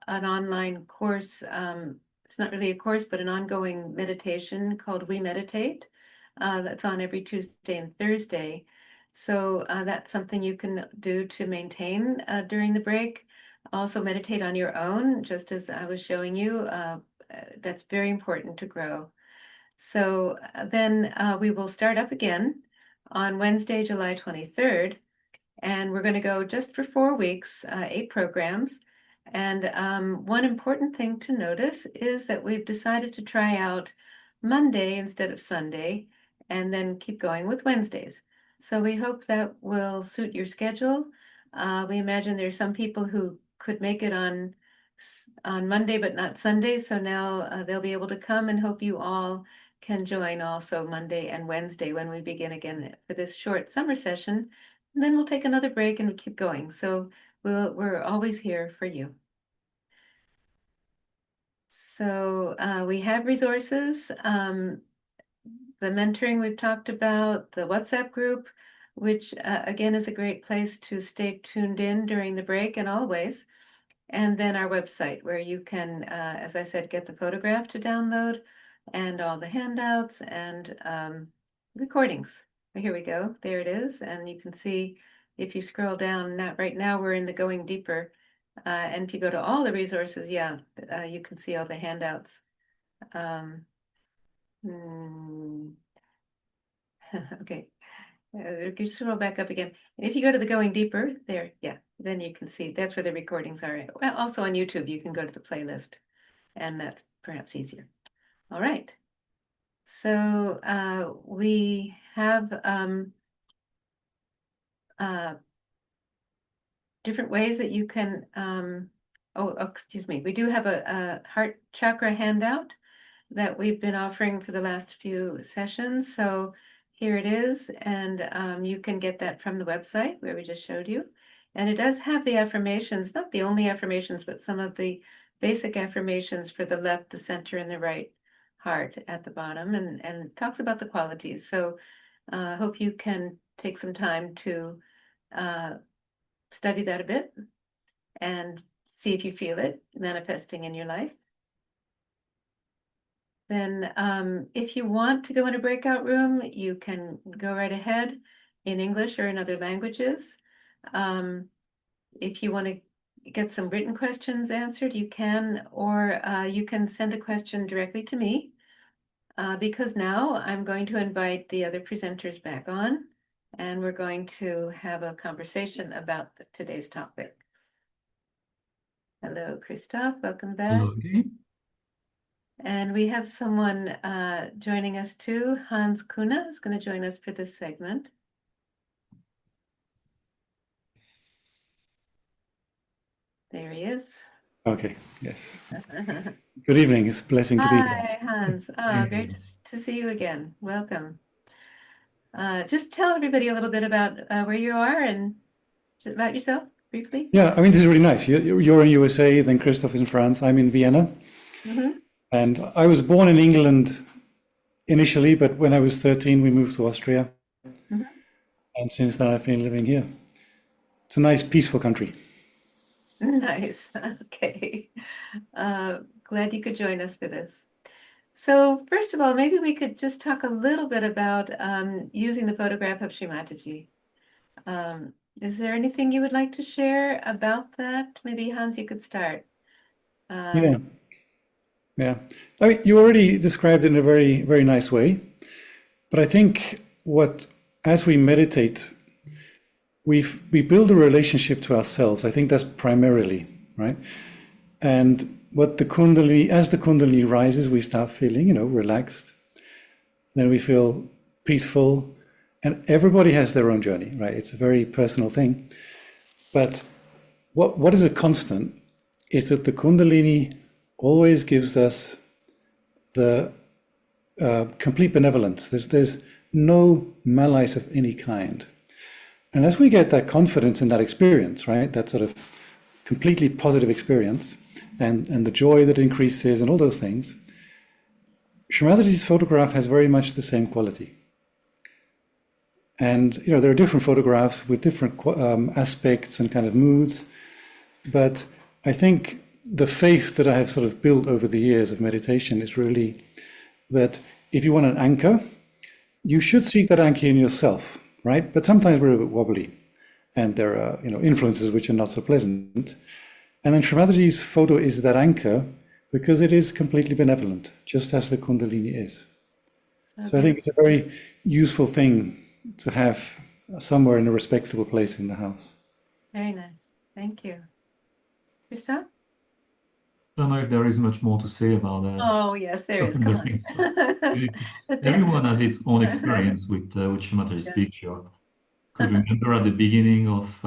S1: online course. It's not really a course, but an ongoing meditation called We Meditate. That's on every Tuesday and Thursday. So that's something you can do to maintain during the break. Also meditate on your own, just as I was showing you. That's very important to grow. So then we will start up again on Wednesday, July 23rd. And we're going to go just for 4 weeks, 8 programs. And one important thing to notice is that we've decided to try out Monday instead of Sunday, and then keep going with Wednesdays. So we hope that will suit your schedule. We imagine there's some people who could make it on Monday, but not Sunday. So now they'll be able to come, and hope you all can join also Monday and Wednesday when we begin again for this short summer session. And then we'll take another break and keep going. So we're always here for you. So we have resources. The mentoring we've talked about, the WhatsApp group, which again is a great place to stay tuned in during the break and always. And then our website where you can, as I said, get the photograph to download and all the handouts and recordings. Here we go. There it is. And you can see if you scroll down, right now we're in the Going Deeper. And if you go to all the resources, yeah, you can see all the handouts. Okay, you scroll back up again. And if you go to the Going Deeper, there, yeah, then you can see that's where the recordings are. Well, also on YouTube, you can go to the playlist, and that's perhaps easier. All right. So we have different ways that you can, excuse me, we do have a heart chakra handout that we've been offering for the last few sessions. So here it is, and you can get that from the website where we just showed you. And it does have the affirmations, not the only affirmations, but some of the basic affirmations for the left, the center, and the right heart at the bottom, and talks about the qualities. So I hope you can take some time to study that a bit and see if you feel it manifesting in your life. Then if you want to go in a breakout room, you can go right ahead in English or in other languages. If you want to get some written questions answered, you can, or you can send a question directly to me, because now I'm going to invite the other presenters back on, and we're going to have a conversation about today's topics. Hello, Christoph, welcome back.
S2: Hello again.
S1: And we have someone joining us too. Hans Kuna is going to join us for this segment. There he is.
S5: Okay, yes. Good evening. It's a blessing to be here.
S1: Hi, Hans. Great to see you again. Welcome. Just tell everybody a little bit about where you are and just about yourself briefly.
S5: Yeah, I mean, this is really nice. You're in USA, then Christoph is in France. I'm in Vienna. And I was born in England initially, but when I was 13, we moved to Austria. And since then, I've been living here. It's a nice, peaceful country.
S1: Nice. Okay. Glad you could join us for this. So first of all, maybe we could just talk a little bit about using the photograph of Shri Mataji. Is there anything you would like to share about that? Maybe Hans, you could start.
S5: Yeah. I mean, you already described it in a very, very nice way. But I think as we meditate, we build a relationship to ourselves. I think that's primarily, right? And as the Kundalini rises, we start feeling, relaxed. Then we feel peaceful. And everybody has their own journey, right? It's a very personal thing. But what is a constant is that the Kundalini always gives us the complete benevolence. There's no malice of any kind. And as we get that confidence in that experience, right, that sort of completely positive experience, and the joy that increases and all those things, Shri Mataji's photograph has very much the same quality. And there are different photographs with different aspects and kind of moods, but I think the faith that I have sort of built over the years of meditation is really that if you want an anchor, you should seek that anchor in yourself, right? But sometimes we're a bit wobbly, and there are influences which are not so pleasant. And then Shri Mataji's photo is that anchor because it is completely benevolent, just as the Kundalini is. Okay. So I think it's a very useful thing to have somewhere in a respectable place in the house.
S1: Very nice. Thank you. Christoph?
S2: I don't know if there is much more to say about that.
S1: Oh, yes, there is. Come on.
S2: Everyone has its own experience with Shri Mataji's picture. Could remember at the beginning of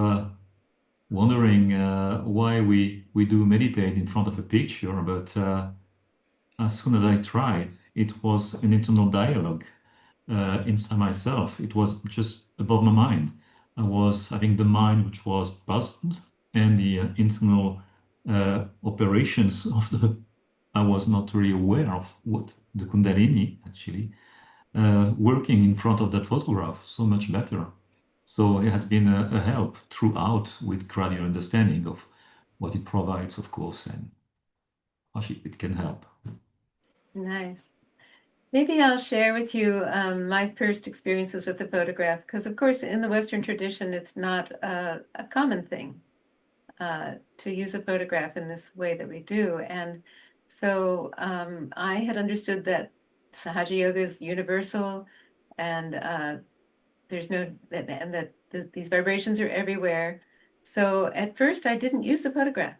S2: wondering why we do meditate in front of a picture, but as soon as I tried, it was an internal dialogue inside myself. It was just above my mind. I was having the mind which was puzzled, and the internal operations of I was not really aware of what the Kundalini actually working in front of that photograph so much better. So it has been a help throughout with gradual understanding of what it provides, of course, and how it can help.
S1: Nice. Maybe I'll share with you my first experiences with the photograph, because of course in the Western tradition, it's not a common thing to use a photograph in this way that we do. And so I had understood that Sahaja Yoga is universal, and there's no, and that these vibrations are everywhere. So at first I didn't use the photograph.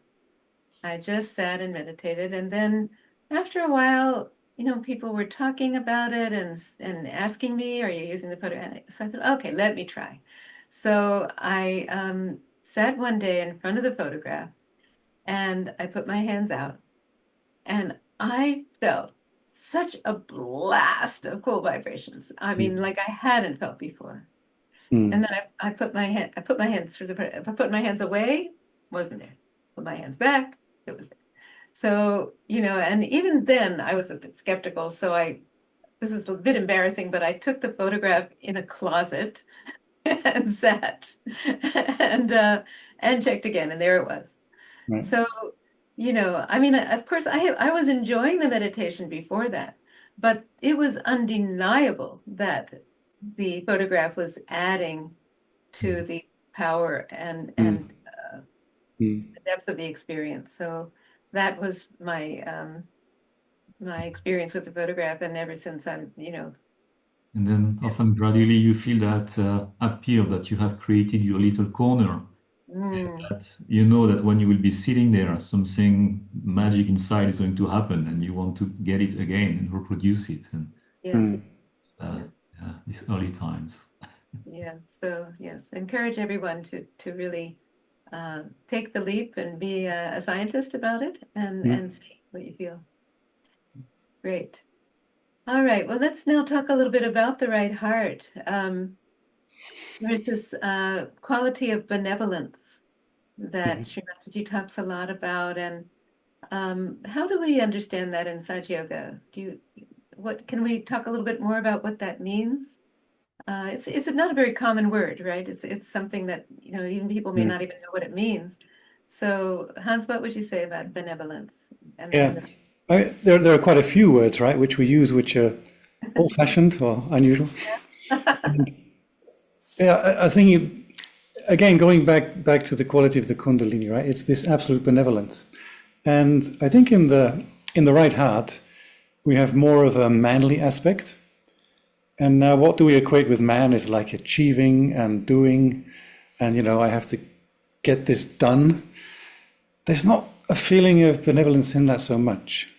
S1: I just sat and meditated. And then after a while, people were talking about it and asking me, are you using the photograph? So I thought, okay, let me try. So I sat one day in front of the photograph and I put my hands out, and I felt such a blast of cool vibrations. I mean, like I hadn't felt before. And then I put my hands through I put my hands away, wasn't there. Put my hands back, it was there. So, and even then I was a bit skeptical. So this is a bit embarrassing, but I took the photograph in a closet and sat and checked again, and there it was. Right. So, I mean, of course I was enjoying the meditation before that, but it was undeniable that the photograph was adding to the power and the depth of the experience. So that was my my experience with the photograph, and ever since I'm,
S2: And then often gradually you feel that appeal that you have created your little corner. And that you know that when you will be sitting there, something magic inside is going to happen, and you want to get it again and reproduce it. And
S1: yes,
S2: it's, yeah, these early times.
S1: yeah. So yes, encourage everyone to really take the leap and be a scientist about it, and see what you feel. Great. All right. Well, let's now talk a little bit about the right heart. There's this quality of benevolence that Shri Mataji talks a lot about, and how do we understand that in Sahaja Yoga? Can we talk a little bit more about what that means? It's not a very common word, right? It's something that, even people may not even know what it means. So Hans, what would you say about benevolence?
S5: Yeah, I mean, there are quite a few words, right, which we use, which are old-fashioned or unusual. Yeah, I think again, going back to the quality of the Kundalini, right? It's this absolute benevolence, and I think in the right heart, we have more of a manly aspect. And now, what do we equate with man is like achieving and doing, and I have to get this done. There's not a feeling of benevolence in that so much,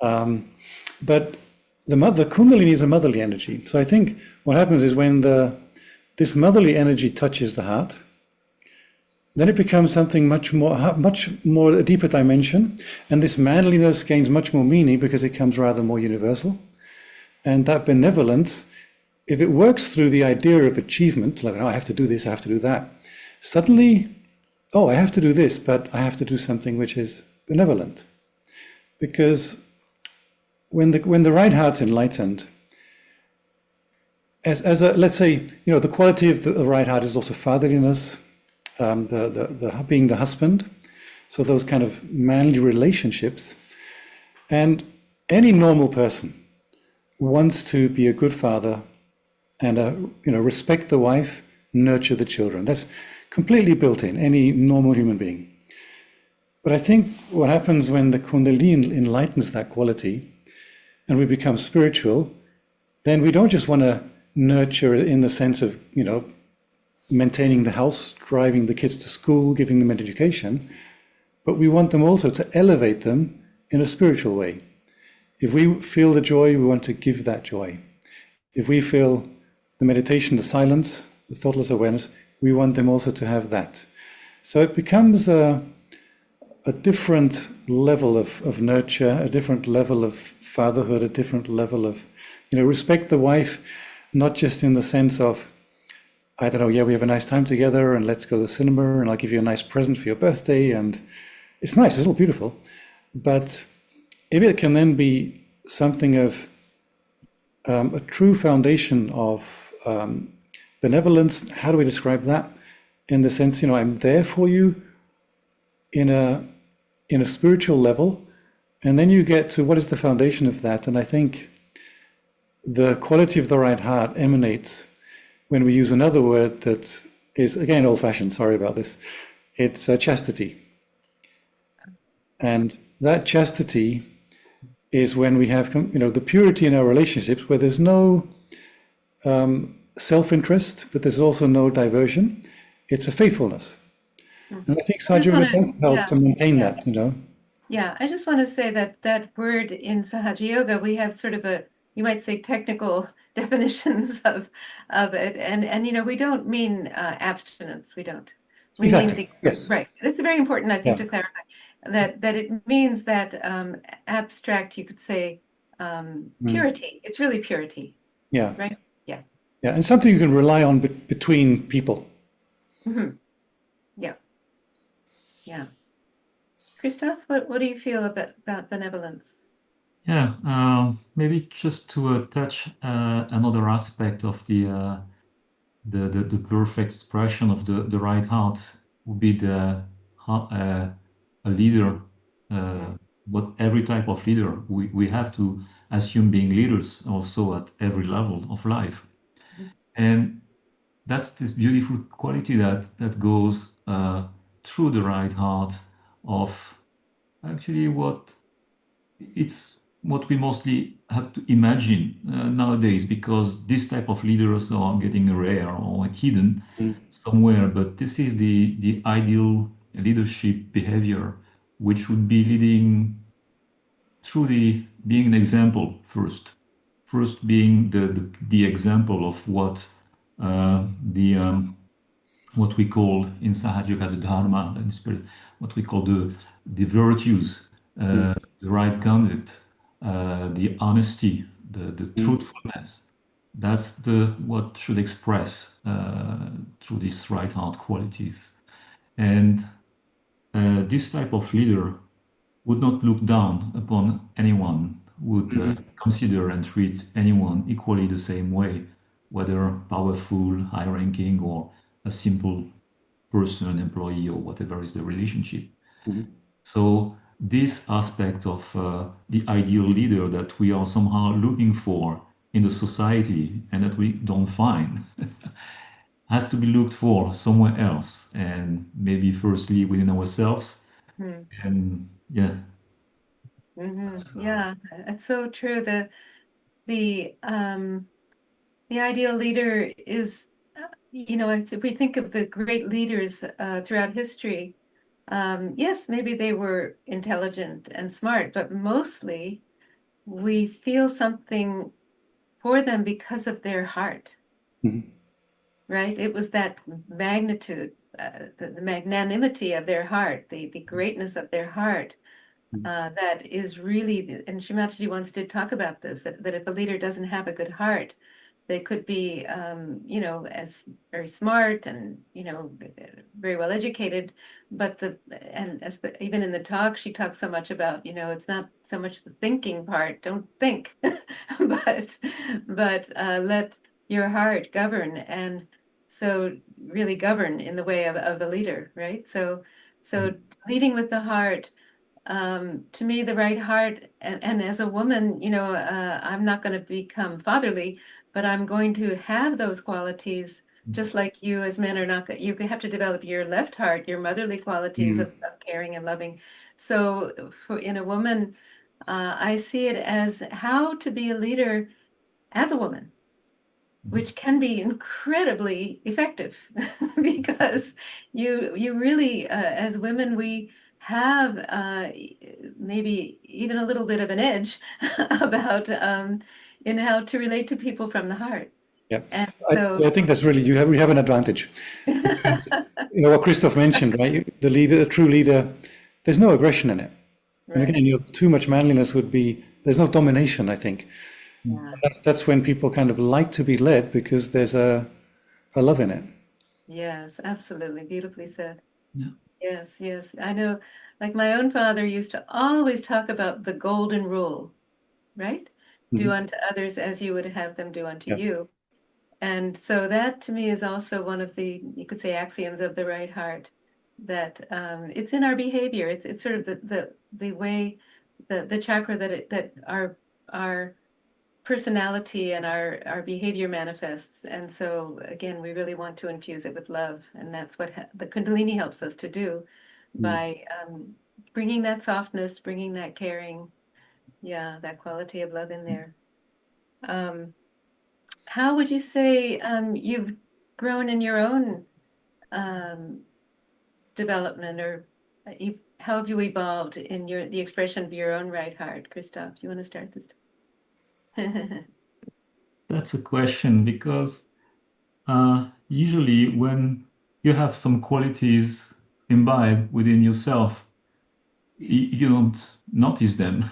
S5: but the Kundalini is a motherly energy. So I think what happens is when this motherly energy touches the heart, then it becomes something much more a deeper dimension, and this manliness gains much more meaning because it comes rather more universal. And that benevolence, if it works through the idea of achievement, like, I have to do this, I have to do that, suddenly, I have to do this, but I have to do something which is benevolent. Because when the right heart's enlightened, let's say, the quality of the right heart is also fatherliness, being the husband, so those kind of manly relationships. And any normal person wants to be a good father and respect the wife, nurture the children. That's completely built in any normal human being. But I think what happens when the Kundalini enlightens that quality and we become spiritual, then we don't just want to nurture in the sense of maintaining the house, driving the kids to school, giving them an education, but we want them also to elevate them in a spiritual way. If we feel the joy, we want to give that joy. If we feel the meditation, the silence, the thoughtless awareness, we want them also to have that. So it becomes a different level of nurture, a different level of fatherhood, a different level of, respect the wife, not just in the sense of, I don't know, we have a nice time together and let's go to the cinema and I'll give you a nice present for your birthday. And it's nice, it's all beautiful. But if it can then be something of a true foundation of benevolence, how do we describe that? In the sense, I'm there for you in a spiritual level, and then you get to what is the foundation of that. And I think the quality of the right heart emanates when we use another word that is, again, old-fashioned, sorry about this. It's chastity. And that chastity is when we have, the purity in our relationships where there's no self-interest, but there's also no diversion. It's a faithfulness. And I think Sahaja does help to maintain that,
S1: Yeah, I just want to say that word in Sahaja Yoga, we have sort of you might say, technical definitions of it. And we don't mean abstinence. We don't. We
S5: exactly.
S1: mean
S5: Yes.
S1: Right. It's very important, I think, to clarify that it means that abstract, you could say, purity. It's really purity.
S5: Yeah.
S1: Right? Yeah.
S5: Yeah, and something you can rely on between people.
S1: Mm-hmm. Yeah. Yeah. Christoph, what do you feel about benevolence?
S2: Yeah, maybe just to touch another aspect of the perfect expression of the right heart would be a leader. What every type of leader we have to assume being leaders also at every level of life. And that's this beautiful quality that goes through the right heart of actually what we mostly have to imagine nowadays, because this type of leaders are getting rare or hidden somewhere. But this is the ideal leadership behavior, which would be leading through the being an example first being the example of the what we call in Sahaja Yoga the Dharma, in spirit, what we call the virtues, the right conduct, the honesty, the truthfulness. That's what should express through these right heart qualities. And this type of leader would not look down upon anyone, would consider and treat anyone equally the same way, whether powerful, high ranking, or a simple person, employee, or whatever is the relationship. So this aspect of the ideal leader that we are somehow looking for in the society and that we don't find has to be looked for somewhere else, and maybe firstly within ourselves. And yeah,
S1: Yeah, it's so true. The ideal leader is, if we think of the great leaders throughout history, yes, maybe they were intelligent and smart, but mostly we feel something for them because of their heart, right? It was that magnitude, the magnanimity of their heart, the greatness of their heart. That is really, and Shri Mataji once did talk about this, that if a leader doesn't have a good heart, they could be, as very smart and, very well educated, but even in the talk, she talks so much about, it's not so much the thinking part, don't think, but let your heart govern, and so really govern in the way of a leader, right? So leading with the heart. To me, the right heart, and as a woman, I'm not going to become fatherly, but I'm going to have those qualities, just like you as men are not, you have to develop your left heart, your motherly qualities of caring and loving. So in a woman, I see it as how to be a leader as a woman, which can be incredibly effective because you really, as women, we have maybe even a little bit of an edge about in how to relate to people from the heart.
S5: Yeah,
S1: And
S5: I think that's really, we have an advantage. Because, what Christoph mentioned, right? The leader, a true leader, there's no aggression in it. And
S1: right.
S5: again, too much manliness would be, there's no domination, I think.
S1: Yeah.
S5: That's when people kind of like to be led because there's a love in it.
S1: Yes, absolutely. Beautifully said.
S2: yeah,
S1: Yes. I know, like my own father used to always talk about the golden rule, right? Do unto others as you would have them do unto
S5: Yeah.
S1: you. And so that to me is also one of the, you could say, axioms of the right heart, that it's in our behavior. It's sort of the way, the chakra that our personality and our behavior manifests. And so again, we really want to infuse it with love, and that's what the Kundalini helps us to do by bringing that softness, bringing that caring, that quality of love in there. How would you say you've grown in your own development, or how have you evolved in the expression of your own right heart? Christoph, do you want to start this?
S2: that's a question, because usually when you have some qualities imbibed within yourself, you don't notice them.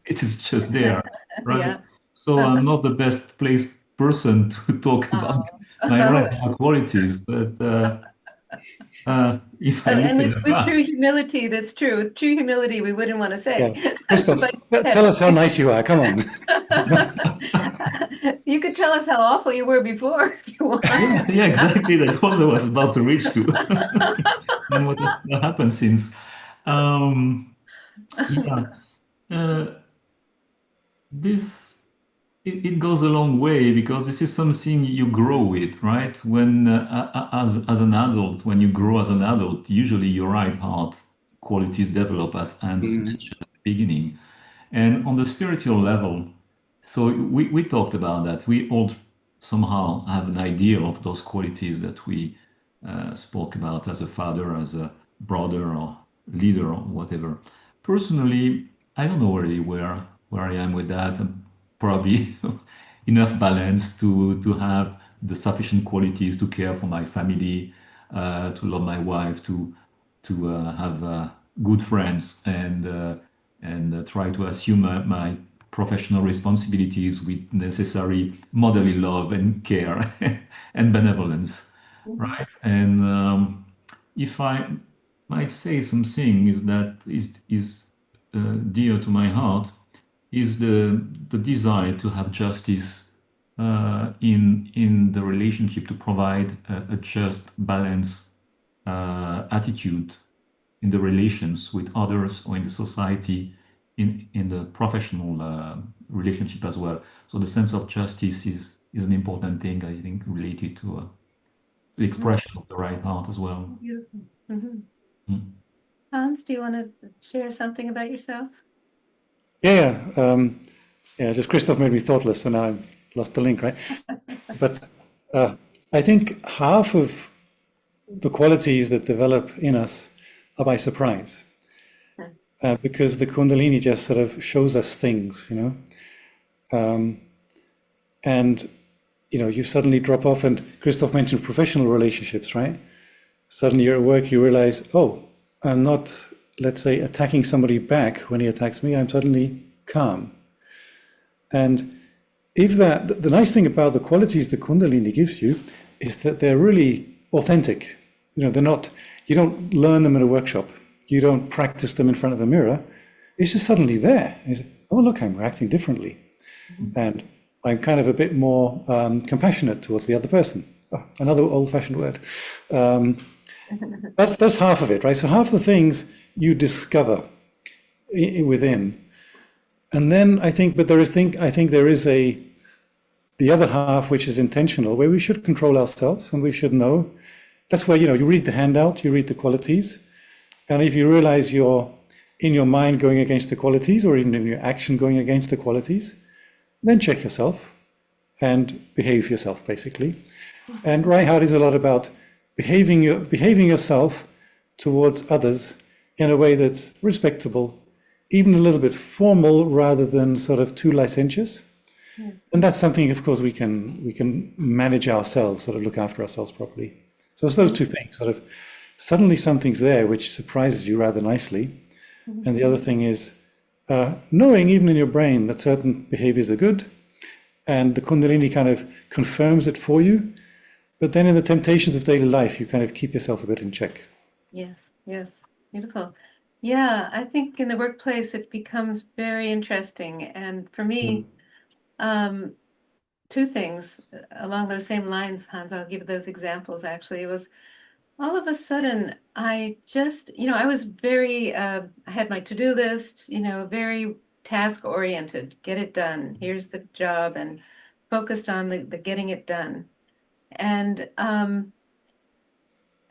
S2: It is just there, right?
S1: Yeah.
S2: So I'm not the best placed person to talk about my right qualities, but if I look
S1: And
S2: at
S1: with,
S2: the
S1: with true
S2: past,
S1: humility, that's true. With true humility, we wouldn't want to say.
S5: Yeah. Christoph,
S1: But
S5: tell us how nice you are. Come on.
S1: you could tell us how awful you were before if you want.
S2: yeah, exactly. That was I was about to reach to, and what happened since. Um, yeah, uh, this. it goes a long way because this is something you grow with, right? When as an adult, when you grow as an adult, usually your right heart qualities develop, as Hans mentioned at the beginning. And on the spiritual level, so we talked about that. We all somehow have an idea of those qualities that we spoke about as a father, as a brother, or leader, or whatever. Personally, I don't know really where I am with that. I'm probably enough balance to have the sufficient qualities to care for my family, to love my wife, to have good friends, and try to assume my professional responsibilities with necessary motherly love and care and benevolence, right? And if I might say something is that is dear to my heart is the desire to have justice in the relationship, to provide a just balance attitude in the relations with others or in the society, in the professional relationship as well. So the sense of justice is an important thing, I think, related to the expression of the right heart as well.
S1: Beautiful. Mhm.
S2: Mm.
S1: Hans, do you want to share something about yourself?
S5: Yeah, yeah. Just Christoph made me thoughtless, and now I've lost the link, right? But I think half of the qualities that develop in us are by surprise, because the Kundalini just sort of shows us things, you know, and you suddenly drop off. And Christoph mentioned professional relationships, right? Suddenly you're at work, you realize, oh, I'm not, let's say, attacking somebody back when he attacks me. I'm suddenly calm. And if that, the nice thing about the qualities the Kundalini gives you is that they're really authentic. They're not, you don't learn them in a workshop. You don't practice them in front of a mirror. It's just suddenly there. It's, oh, look, I'm reacting differently. And I'm kind of a bit more compassionate towards the other person. Oh, another old-fashioned word. That's half of it, right? So half the things you discover within, and then I think there is the other half, which is intentional, where we should control ourselves and we should know. That's where you read the handout, you read the qualities, and if you realize you're in your mind going against the qualities, or even in your action going against the qualities, then check yourself and behave yourself, basically. And right heart is a lot about behaving yourself towards others in a way that's respectable, even a little bit formal rather than sort of too licentious. Yes. And that's something, of course, we can manage ourselves, sort of look after ourselves properly. So it's those two things, sort of suddenly something's there which surprises you rather nicely. And the other thing is knowing even in your brain that certain behaviors are good, and the Kundalini kind of confirms it for you. But then in the temptations of daily life, you kind of keep yourself a bit in check.
S1: Yes, yes, beautiful. Yeah, I think in the workplace it becomes very interesting. And for me, two things along those same lines, Hans, I'll give those examples actually. It was all of a sudden, I just, I was very, I had my to-do list, very task-oriented, get it done. Here's the job, and focused on the getting it done. And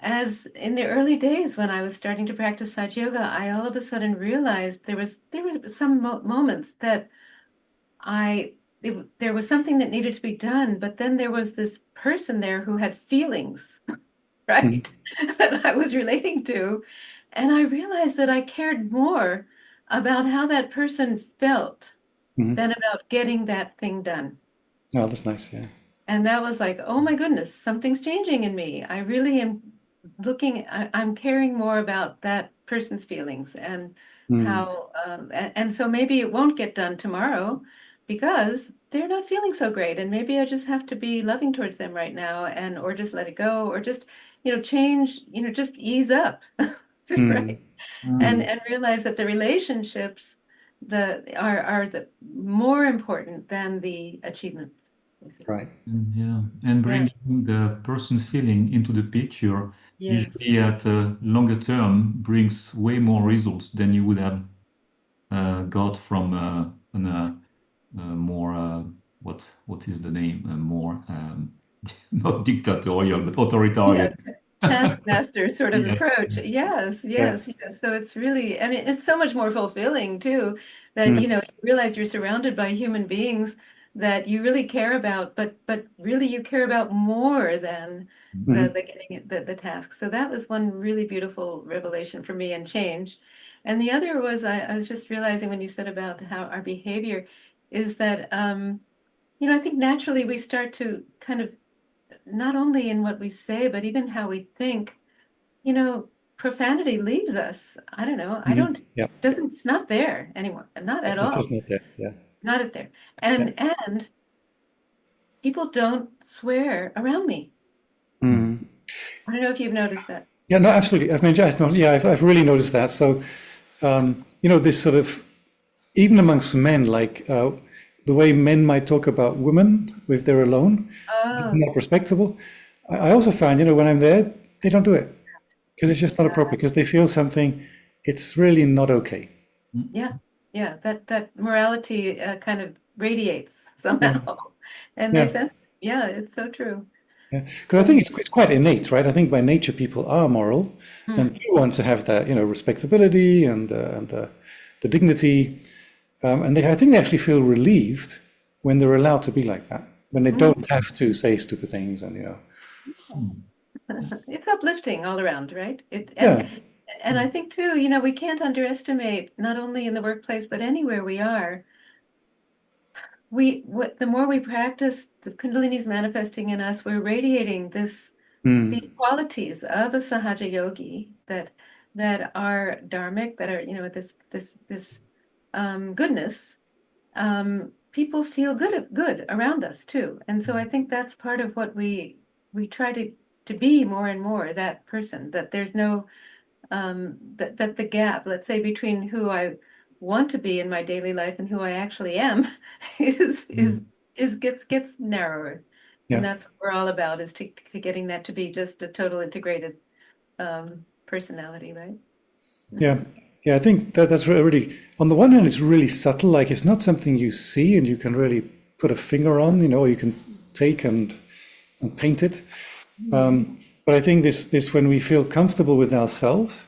S1: as in the early days when I was starting to practice Sahaja Yoga, I all of a sudden realized there were some moments that there was something that needed to be done, but then there was this person there who had feelings, right, that I was relating to. And I realized that I cared more about how that person felt than about getting that thing done.
S5: Oh, that's nice, yeah.
S1: And that was like, oh my goodness, something's changing in me. I really am I'm caring more about that person's feelings and how, and so maybe it won't get done tomorrow because they're not feeling so great. And maybe I just have to be loving towards them right now, or just let it go, or just, change, just ease up, right? And realize that the relationships are the more important than the achievements.
S5: Right.
S2: Yeah, and bringing the person's feeling into the picture usually at a longer term brings way more results than you would have got from a more what is the name, more not dictatorial but authoritarian.
S1: Yeah, taskmaster sort of
S2: Yeah.
S1: approach. Yes, yes, yes. So it's really, I mean, it's so much more fulfilling too, that you realize you're surrounded by human beings that you really care about, but really you care about more than the getting the task. So that was one really beautiful revelation for me and change. And the other was I was just realizing when you said about how our behavior is that I think naturally we start to kind of, not only in what we say, but even how we think, profanity leaves us. I don't know.
S5: Yeah.
S1: It's not there anymore. Not at all.
S5: It's not there. Yeah.
S1: Not at there. And people don't swear around me.
S5: Mm.
S1: I don't know if you've noticed that.
S5: Yeah, no, absolutely. I mean, I've really noticed that. So, this sort of, even amongst men, like the way men might talk about women if they're alone, not respectable. I also find, when I'm there, they don't do it because it's just not appropriate, because they feel something, it's really not okay.
S1: Yeah. Yeah. That morality kind of radiates somehow. And they sense, it's so true.
S5: Yeah, because I think it's quite innate, right? I think by nature people are moral and do want to have that, respectability and the dignity, and I think they actually feel relieved when they're allowed to be like that, when they don't have to say stupid things, and
S1: It's uplifting all around, right?
S5: Yeah.
S1: And I think too, we can't underestimate, not only in the workplace, but anywhere we are. The more we practice, the Kundalini's manifesting in us, we're radiating these qualities of a Sahaja yogi that are dharmic, that are, this goodness. People feel good around us too. And so I think that's part of what we try to be more and more, that person, that there's no that the gap, let's say, between who I want to be in my daily life and who I actually am gets narrower.
S5: Yeah.
S1: And that's what we're all about, is to getting that to be just a total integrated personality, right?
S5: Yeah. I think that's really, on the one hand, it's really subtle, like it's not something you see and you can really put a finger on, or you can take and paint it. But I think this when we feel comfortable with ourselves,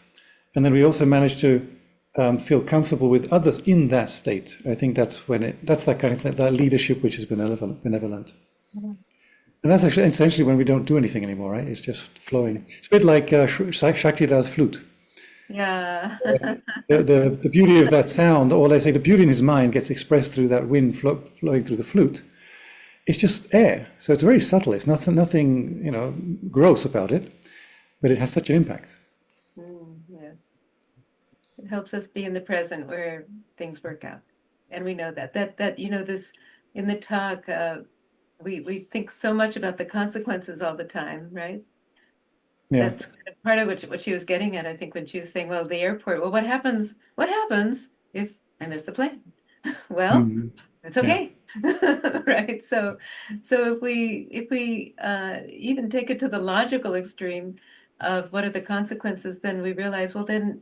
S5: and then we also manage to feel comfortable with others in that state. I think that's when that's that kind of that leadership which is benevolent. And that's actually essentially when we don't do anything anymore, right? It's just flowing. It's a bit like Shakti does flute.
S1: Yeah.
S5: The beauty of that sound, or let's say the beauty in his mind, gets expressed through that wind flowing through the flute. It's just air, so it's very subtle. It's nothing gross about it, but it has such an impact.
S1: Yes, it helps us be in the present where things work out, and we know that this in the talk. We think so much about the consequences all the time, right?
S5: Yeah.
S1: That's kind of part of what she was getting at, I think, when she was saying, well, the airport, well, what happens if I miss the plane? Well, it's okay. Right. So if we even take it to the logical extreme of what are the consequences, then we realize, well, then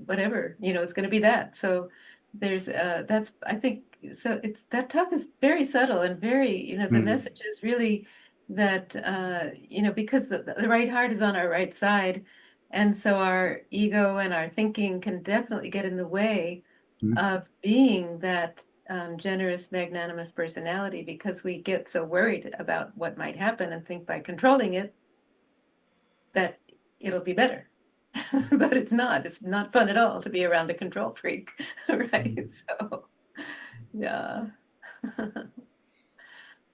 S1: whatever, it's going to be that. So there's that's, I think, so it's, that talk is very subtle and very, the message is really that because the right heart is on our right side, and so our ego and our thinking can definitely get in the way of being that generous, magnanimous personality, because we get so worried about what might happen and think by controlling it that it'll be better. But it's not fun at all to be around a control freak, right? So, yeah.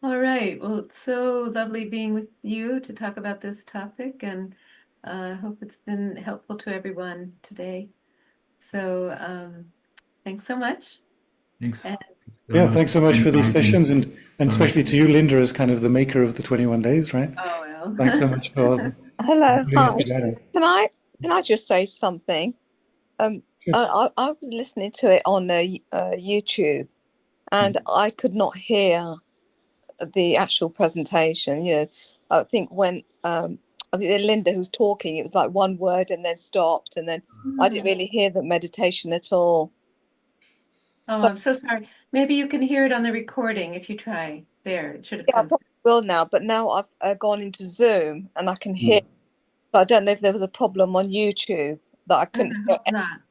S1: All right. Well, it's so lovely being with you to talk about this topic, and I hope it's been helpful to everyone today. So, thanks so much.
S2: Thanks.
S5: Thanks so much for these sessions, and especially to you, Linda, as kind of the maker of the 21 days, right?
S1: Oh, well.
S5: Thanks so much for
S6: Hello,
S5: putting us
S6: hi.
S5: together.
S6: Can I just say something?
S5: Sure.
S6: I was listening to it on YouTube, and I could not hear the actual presentation. I think when I think Linda who was talking, it was like one word and then stopped, and then I didn't really hear the meditation at all.
S1: Oh, I'm so sorry. Maybe you can hear it on the recording if you try. There, it should have
S6: Yeah, I
S1: come.
S6: probably will now, but now I've gone into Zoom and I can
S5: Mm.
S6: hear. So I don't know if there was a problem on YouTube that I
S1: I hope not.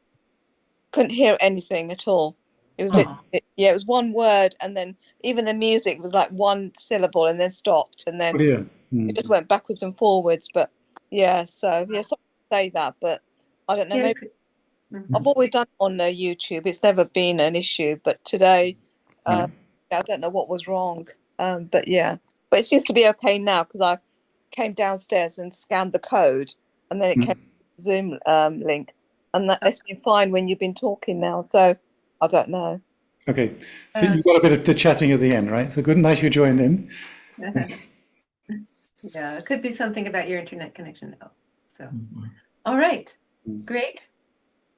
S6: couldn't hear anything at all. It was
S1: Oh,
S6: yeah, it was one word, and then even the music was like one syllable and then stopped, and
S5: Oh
S6: then
S5: dear.
S6: it just went backwards and forwards. But yeah, so yeah, sorry to say that, but I don't know.
S1: yeah,
S6: Maybe
S1: mhm.
S6: I've always done it on YouTube. It's never been an issue, but today,
S5: Yeah.
S6: I don't know what was wrong. But yeah, but it seems to be okay now because I came downstairs and scanned the code, and then it came Zoom link, and it's been fine when you've been talking now. So I don't know.
S5: Okay. So you got a bit of the chatting at the end, right? So good, nice you joined in.
S1: Yeah, it could be something about your internet connection though. So, all right, great.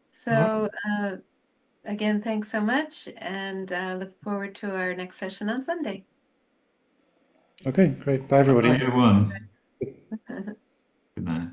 S1: So, again, thanks so much, and look forward to our next session on Sunday.
S5: Okay, great. Bye, everybody.
S2: Bye, everyone. Good night.